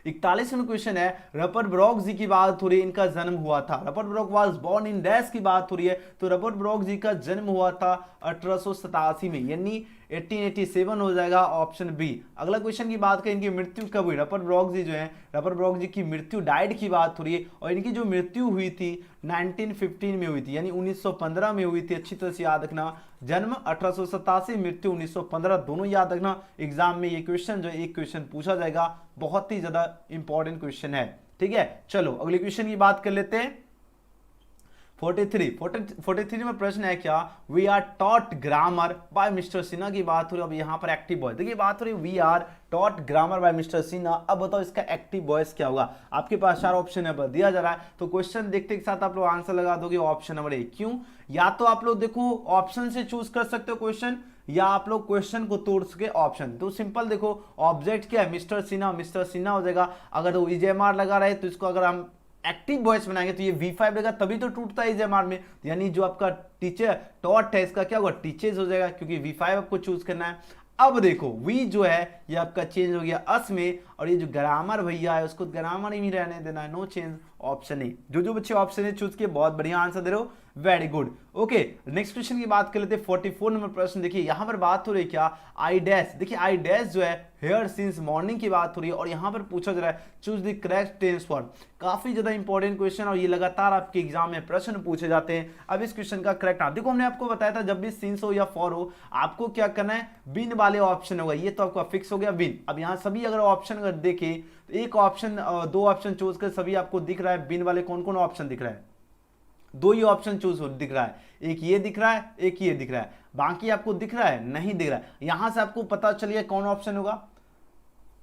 41वां क्वेश्चन है, रपर्ट ब्रॉक जी की बात हो रही है, इनका जन्म हुआ था, Rupert Brooke was born in dash की बात हो रही है, तो रपर्ट ब्रॉक जी का जन्म हुआ था 1887 में, यानी 1887 हो जाएगा ऑप्शन बी। अगला क्वेश्चन की बात करें, इनकी मृत्यु कब हुई, रपर्ट ब्रॉक जी जो है, रपर्ट ब्रॉक जी की मृत्यु डाइड की बात हो रही है, और इनकी जो मृत्यु हुई थी 1915 में हुई थी, यानी 1915 में हुई थी। अच्छी तरह से याद रखना, जन्म 1887, मृत्यु 1915, दोनों याद रखना। एग्जाम में ये क्वेश्चन जो एक क्वेश्चन पूछा जाएगा, बहुत ही ज्यादा इंपॉर्टेंट क्वेश्चन है। ठीक है, चलो अगले क्वेश्चन की बात कर लेते हैं। 43 में प्रश्न है क्या, we are taught grammar by mister Sinha की बात हो रही है। अब यहाँ पर एक्टिव वॉइस देखिए, बात हो रही है we are taught grammar by mister Sinha. अब बताओ इसका एक्टिव वॉइस क्या होगा। आपके पास 4 ऑप्शन है, दिया जा रहा है, तो क्वेश्चन देखते के साथ आप लोग आंसर लगा दोगे ऑप्शन नंबर ए। क्यों, या तो आप लोग देखो ऑप्शन से चूज कर सकते हो क्वेश्चन, या आप लोग क्वेश्चन को तोड़ सके ऑप्शन। तो सिंपल देखो, ऑब्जेक्ट क्या है, मिस्टर सिन्हा, मिस्टर सिन्हा हो जाएगा। अगर वो EJMR लगा रहे तो इसको अगर हम एक्टिव वॉइस बनाएंगे तो ये V5 लगेगा, तभी तो टूटता है EJMR में, यानी जो आपका टीचर टॉट है इसका क्या होगा, टीचर्स हो जाएगा, क्योंकि V5 आपको चूज करना है। अब देखो वी जो है ये आपका चेंज हो गया अस में, और ये जो ग्रामर भैया है उसको ग्रामर ही रहने देना है, नो चेंज, ऑप्शन ए। जो बच्चे ऑप्शन ए चूज किए बहुत बढ़िया आंसर दे रहे हो, very good. Okay, next question की बात कर लेते हैं। 44 नंबर प्रश्न देखिए, यहां पर बात हो रही है क्या, आई डैश। देखिए आई डैश जो है हेयर सिंस मॉर्निंग की बात हो रही है, और यहां पर पूछा जा रहा है choose the correct tense for. काफी ज्यादा इंपॉर्टेंट क्वेश्चन, और ये लगातार आपके एग्जाम में प्रश्न पूछे जाते हैं। अब इस क्वेश्चन का करेक्ट देखो, हमने आपको बताया था जब भी सिंस हो या फॉर हो, आपको क्या करना है, बिन वाले ऑप्शन होगा, ये तो आपका फिक्स हो गया बिन। अब यहाँ सभी अगर ऑप्शन अगर देखे तो एक ऑप्शन 2 ऑप्शन चूज कर सभी आपको दिख रहा है बिन वाले, कौन कौन ऑप्शन दिख रहा है, 2 ही ऑप्शन चूज दिख रहा है, एक ये दिख रहा है, एक ये दिख रहा है, बाकी आपको दिख रहा है नहीं दिख रहा है। यहां से आपको पता चलिए कौन ऑप्शन होगा।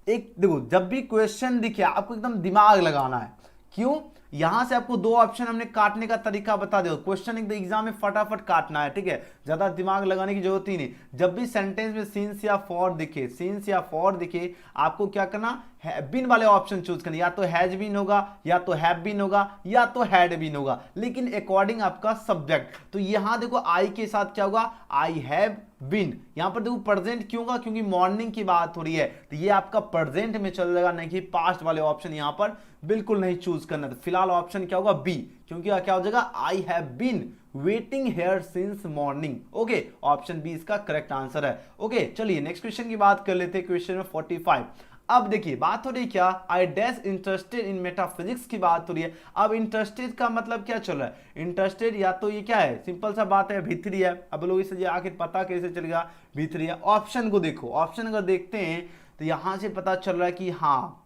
एक देखो, जब भी क्वेश्चन दिखे आपको एकदम दिमाग लगाना है। क्यों, यहां से आपको 2 ऑप्शन हमने काटने का तरीका बता दो, क्वेश्चन एकदम एग्जाम में फटाफट काटना है, ठीक है, ज्यादा दिमाग लगाने की जरूरत ही नहीं। जब भी सेंटेंस में सिंस या फॉर दिखे, सिंस या फॉर दिखे, आपको क्या करना है, बिन वाले ऑप्शन चूज करना, या तो हैज बीन होगा, या तो हैव बीन होगा, या तो हैड बीन होगा, लेकिन अकॉर्डिंग आपका सब्जेक्ट। तो यहां देखो आई के साथ क्या होगा, आई हैव बीन। यहां पर देखो प्रेजेंट क्यों होगा, क्योंकि मॉर्निंग की बात हो रही है, तो ये आपका प्रेजेंट में चल जाएगा, नहीं कि पास्ट वाले ऑप्शन यहां पर बिल्कुल नहीं चूज करना। तो फिलहाल ऑप्शन क्या होगा, बी, क्योंकि क्या हो जाएगा, I have been waiting here since morning. Okay, option B इसका करेक्ट आंसर है। ओके चलिए नेक्स्ट क्वेश्चन की बात कर लेते हैं, क्वेश्चन में 45। अब देखिए बात हो रही है क्या, I dash interested in metaphysics की बात हो रही है। अब इंटरेस्टेड का मतलब क्या चल रहा है, इंटरेस्टेड या तो ये क्या है, सिंपल सा बात है भित्री है। अब लोग इसे आखिर पता कैसे चलेगा, भित्री है। ऑप्शन को देखो, ऑप्शन अगर देखते हैं तो यहां से पता चल रहा है कि हाँ,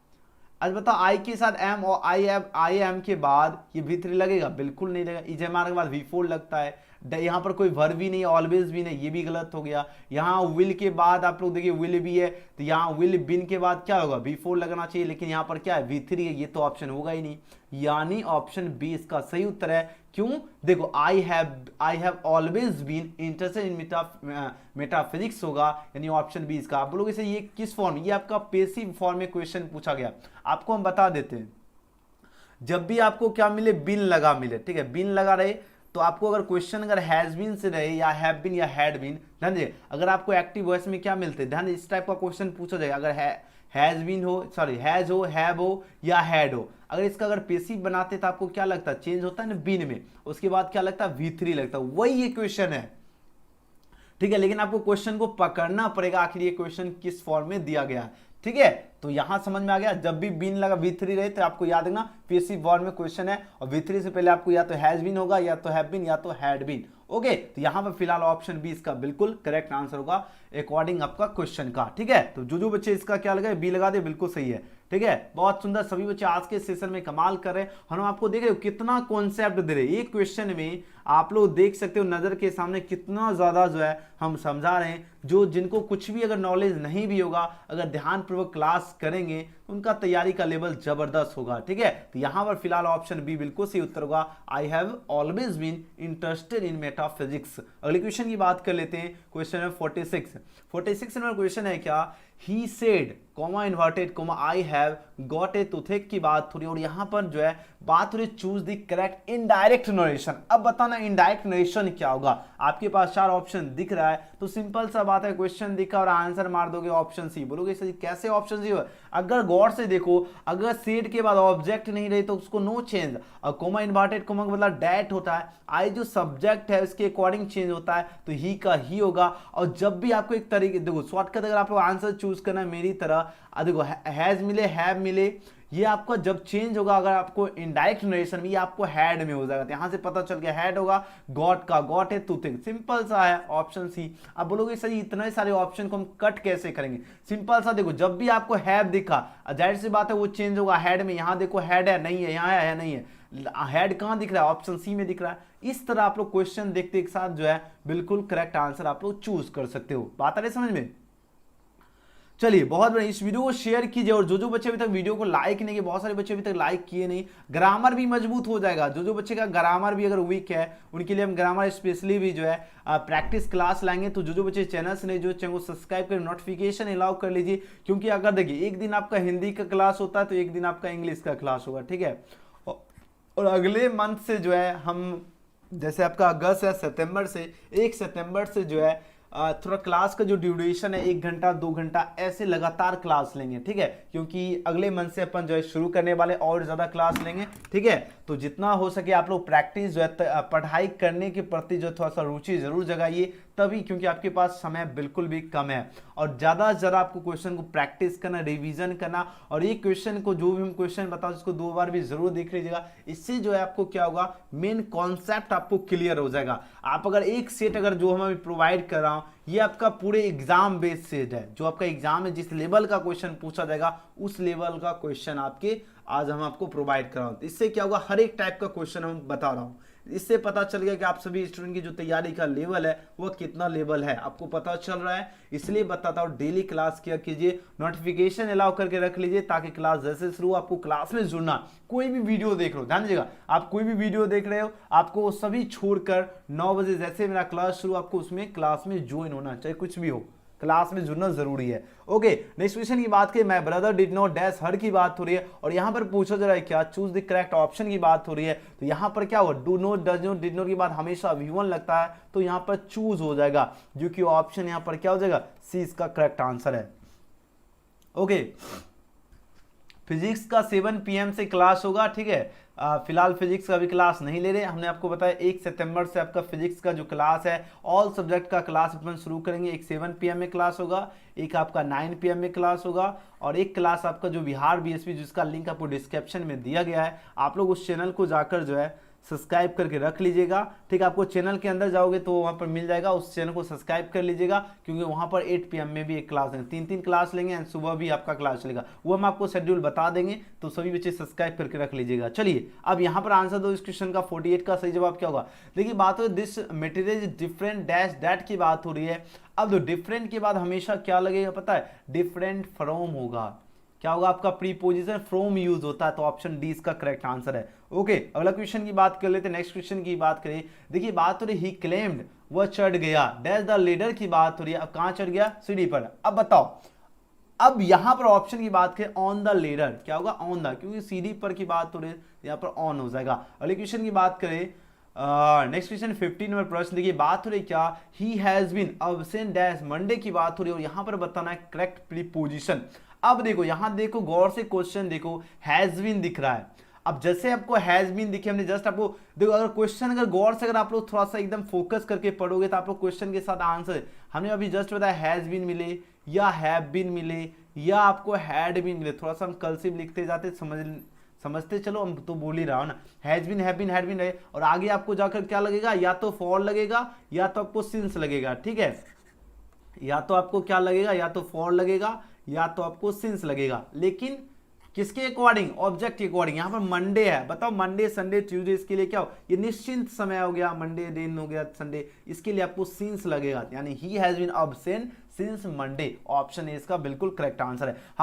आज बताओ आई के साथ एम और आई एम के बाद ये V3 लगेगा, बिल्कुल नहीं लगेगा। EJMR के बाद V4 लगता है, यहाँ पर कोई वर्ब भी नहीं, ऑलवेज भी नहीं, ये भी गलत हो गया। यहाँ विल के बाद आप लोग देखिए विल भी है, तो यहाँ विल बिन के बाद क्या होगा, V4 लगना चाहिए, लेकिन यहाँ पर क्या है V3 है, ये तो ऑप्शन होगा ही नहीं, यानी ऑप्शन बी इसका सही उत्तर है। क्यों, देखो I have always been interested in metaphysics होगा, यानी ऑप्शन बी इसका। आप बोलोगे इसे ये किस फॉर्म, ये आपका पैसिव फॉर्म में क्वेश्चन पूछा गया, आपको हम बता देते हैं। जब भी आपको क्या मिले, बिन लगा मिले, ठीक है, बिन लगा रहे, तो आपको अगर क्वेश्चन अगर हैज बीन से रहे या हैव बीन या हैड बीन, ध्यान दीजिए, अगर आपको एक्टिव वॉइस में क्या मिलते हैं, ध्यान इस टाइप का क्वेश्चन पूछा जाएगा, अगर हैज बीन हो, सॉरी हैज हो, हैव हो या हैड हो, अगर इसका अगर पैसिव बनाते तो आपको क्या लगता है, चेंज होता है ना बीन में, उसके बाद क्या लगता है, V3 लगता है, वही ये क्वेश्चन है, ठीक है। लेकिन आपको क्वेश्चन को पकड़ना पड़ेगा, आखिर ये क्वेश्चन किस फॉर्म में दिया गया है। ठीक है, तो यहां समझ में आ गया। जब भी बीन लगा V3 रहे तो आपको याद रखना पीएससी बोर्ड में क्वेश्चन है, और V3 से पहले आपको या तो हैज बीन होगा, या तो हैव बीन, या तो हैड बीन। ओके, तो यहां पर फिलहाल ऑप्शन बी इसका बिल्कुल करेक्ट आंसर होगा अकॉर्डिंग आपका क्वेश्चन का। ठीक है, तो जो बच्चे इसका क्या लगा बी लगा दे, बिल्कुल सही है। ठीक है, बहुत सुंदर, सभी बच्चे आज के सेशन में कमाल कर रहे हैं। हम आपको देख रहे हो कितना कॉन्सेप्ट दे रहे हैं एक क्वेश्चन में, आप लोग देख सकते हो नजर के सामने कितना ज्यादा जो है हम समझा रहे हैं। जो जिनको कुछ भी अगर नॉलेज नहीं भी होगा, अगर ध्यानपूर्वक क्लास करेंगे उनका तैयारी का लेवल जबरदस्त होगा। ठीक है, तो यहां पर फिलहाल ऑप्शन बी बिल्कुल सही उत्तर होगा। I have always been interested in metaphysics. अगले क्वेश्चन की बात कर लेते हैं, क्वेश्चन नंबर 46 नंबर क्वेश्चन है क्या, he said comma inverted comma I have got a toothache की बात हो रही है, और यहां पर जो है बात हो रही choose the correct indirect narration. अब बताना इनडायरेक्ट नरेशन क्या होगा। आपके पास 4 ऑप्शन दिख रहा है, तो सिंपल सा बात है, क्वेश्चन दिखा और आंसर मार दोगे ऑप्शन सी। बोलोगे सर कैसे ऑप्शन सी हो, अगर गौर से देखो, अगर सेड के बाद ऑब्जेक्ट नहीं रही तो उसको नो चेंज, और कोमा इन्वर्टेड कोमा का मतलब डैट होता है, आई जो सब्जेक्ट है उसके अकॉर्डिंग चेंज होता है, तो ही का ही होगा। और जब भी आपको एक तरीके, देखो शॉर्टकट अगर आपको आंसर चूज करना है मेरी तरह, देखो हैज मिले हैव मिले, ये आपका जब चेंज होगा, अगर आपको इनडायरेक्ट नरेशन में, ये आपको हैड में हो जाएगा। तो यहां से पता चल गया हैड होगा, गॉट का गॉट है टूथिंग, सिंपल सा है ऑप्शन सी। अब बोलोगे सर इतने सारे ऑप्शन को हम कट कैसे करेंगे, सिंपल सा देखो, जब भी आपको हैव दिखा, जाहिर सी बात है वो चेंज होगा हैड में। यहां देखो हैड है नहीं है, यहां है नहीं है, हेड कहां दिख रहा है, ऑप्शन सी में दिख रहा है। इस तरह आप लोग क्वेश्चन देखते एक साथ जो है बिल्कुल करेक्ट आंसर आप लोग चूज कर सकते हो। बात आ रही समझ में। चलिए बहुत बढ़िया, इस वीडियो को शेयर कीजिए, और जो बच्चे अभी तक वीडियो को लाइक नहीं किए, बहुत सारे बच्चे अभी तक लाइक किए नहीं, ग्रामर भी मजबूत हो जाएगा। जो बच्चे का ग्रामर भी अगर वीक है उनके लिए हम ग्रामर स्पेशली भी जो है प्रैक्टिस क्लास लाएंगे। तो जो बच्चे चैनल से नहीं जो चैनल को सब्सक्राइब कर नोटिफिकेशन अलाउ कर लीजिए, क्योंकि अगर देखिए एक दिन आपका हिंदी का क्लास होता है तो एक दिन आपका इंग्लिश का क्लास होगा। ठीक है, और अगले मंथ से जो है हम, जैसे आपका अगस्त या सितंबर से, 1 सितंबर से जो है थोड़ा क्लास का जो ड्यूरेशन है 1 घंटा 2 घंटा ऐसे लगातार क्लास लेंगे। ठीक है, क्योंकि अगले मंथ से अपन जो है शुरू करने वाले और ज्यादा क्लास लेंगे। ठीक है, तो जितना हो सके आप लोग प्रैक्टिस जो है पढ़ाई करने के प्रति जो थोड़ा सा रुचि जरूर जगाइए, तभी, क्योंकि आपके पास समय बिल्कुल भी कम है, और ज्यादा से ज्यादा आपको क्वेश्चन को प्रैक्टिस करना, रिवीजन करना, और एक क्वेश्चन को जो भी हम क्वेश्चन बताओ उसको 2 बार भी जरूर देख लीजिएगा। इससे जो है आपको क्या होगा, मेन कॉन्सेप्ट आपको क्लियर हो जाएगा। आप अगर एक सेट अगर जो हम अभी प्रोवाइड कर रहा हूं, ये आपका पूरे एग्जाम बेस्ड सेट है, जो आपका एग्जाम में जिस लेवल का क्वेश्चन पूछा जाएगा उस लेवल का क्वेश्चन आपके आज हम आपको प्रोवाइड कर रहा हूं। इससे क्या होगा, हर एक टाइप का क्वेश्चन हम बता रहा हूं, इससे पता चल गया कि आप सभी स्टूडेंट की जो तैयारी का लेवल है वो कितना लेवल है, आपको पता चल रहा है। इसलिए बताता हूं डेली क्लास किया कीजिए, नोटिफिकेशन अलाउ करके रख लीजिए, ताकि क्लास जैसे शुरू आपको क्लास में जुड़ना, कोई भी वीडियो देख लो, ध्यान दीजिएगा, आप कोई भी वीडियो देख रहे हो, आपको वो सभी छोड़कर 9 बजे जैसे मेरा क्लास शुरू, आपको उसमें क्लास में ज्वाइन होना, चाहे कुछ भी हो, क्लास में जुड़ना जरूरी है। ओके, नेक्स्ट क्वेश्चन की बात करें, my brother did not dash her की बात हो रही है, और यहां पर पूछा जा रहा है क्या, चूज द करेक्ट ऑप्शन की बात हो रही है। तो यहां पर क्या होगा, do not, does not, did not की बात हमेशा V1 लगता है, तो यहां पर चूज हो जाएगा, जो कि ऑप्शन यहां पर क्या हो जाएगा, सी इसका करेक्ट आंसर है। ओके, फिजिक्स का 7 PM से क्लास होगा। ठीक है, फिलहाल फिजिक्स का भी क्लास नहीं ले रहे, हमने आपको बताया 1 सितंबर से आपका फिजिक्स का जो क्लास है ऑल सब्जेक्ट का क्लास अपन शुरू करेंगे। एक 7 PM में क्लास होगा, एक आपका 9 PM में क्लास होगा, और एक क्लास आपका जो बिहार BSP, जिसका लिंक आपको डिस्क्रिप्शन में दिया गया है, आप लोग उस चैनल को जाकर जो है सब्सक्राइब करके रख लीजिएगा। ठीक है, आपको चैनल के अंदर जाओगे तो वहां पर मिल जाएगा, उस चैनल को सब्सक्राइब कर लीजिएगा, क्योंकि वहां पर 8 PM में भी एक क्लास लेंगे, 3 क्लास लेंगे, एंड सुबह भी आपका क्लास चलेगा, वो हम आपको शेड्यूल बता देंगे, तो सभी बच्चे सब्सक्राइब करके रख लीजिएगा। चलिए अब यहाँ पर आंसर दो इस क्वेश्चन का, 48 का सही जवाब क्या होगा। देखिए बात हो this material is different dash that की बात हो रही है। अब तो डिफरेंट के बाद हमेशा क्या लगेगा पता है, डिफरेंट फ्रॉम होगा, क्या होगा आपका प्रीपोजिशन फ्रॉम यूज होता है, तो ऑप्शन डी इसका करेक्ट आंसर है। ओके, अगला क्वेश्चन की बात कर लेते हैं, नेक्स्ट क्वेश्चन की बात करें। देखिए बात हो रही ही क्लेम्ड, वह चढ़ गया, डैश द लीडर की बात हो रही है, अब कहां चढ़ गया, सीढ़ी पर। अब बताओ, अब यहां पर ऑप्शन की बात करें ऑन द लीडर, क्या होगा ऑन द, क्योंकि सीढ़ी पर की बात हो रही है, यहां पर ऑन हो जाएगा। अगले क्वेश्चन की बात करें, नेक्स्ट क्वेश्चन 15 नंबर प्रश्न, देखिए बात हो रही क्या, he has been absent dash Monday की बात हो रही है, और यहां पर बताना है करेक्ट प्रीपोजिशन। अब देखो यहां देखो गौर से क्वेश्चन देखो, हैज बीन दिख रहा है। अब जैसे आपको हैज बीन दिखे, हमने जस्ट आपको देखो, अगर क्वेश्चन अगर गौर से अगर आप लोग थोड़ा सा एकदम फोकस करके पढ़ोगे तो आप लोग क्वेश्चन के साथ आंसर, हमने अभी जस्ट बताया हैज बीन मिले या हैव बीन मिले या आपको हैड बीन मिले, थोड़ा सा हम कर्सिव लिखते जाते समझते चलो, हम तो बोल ही रहा हूं ना, has been, have been, had been रहे, और आगे आपको जाकर क्या लगेगा, या तो फॉर लगेगा या तो आपको सिंस लगेगा, ठीक है, या तो आपको क्या लगेगा, या तो फॉर लगेगा या तो आपको सिंस लगेगा, लेकिन किसके अकॉर्डिंग, ऑब्जेक्ट के अकॉर्डिंग। यहां पर मंडे है, बताओ मंडे संडे ट्यूसडे, इसके लिए क्या हो, ये निश्चिंत समय हो गया, मंडे दिन हो गया, संडे, इसके लिए आपको सिंस लगेगा, यानी he has been absent since Monday. Option A इसका बिल्कुल करेक्ट आंसर है।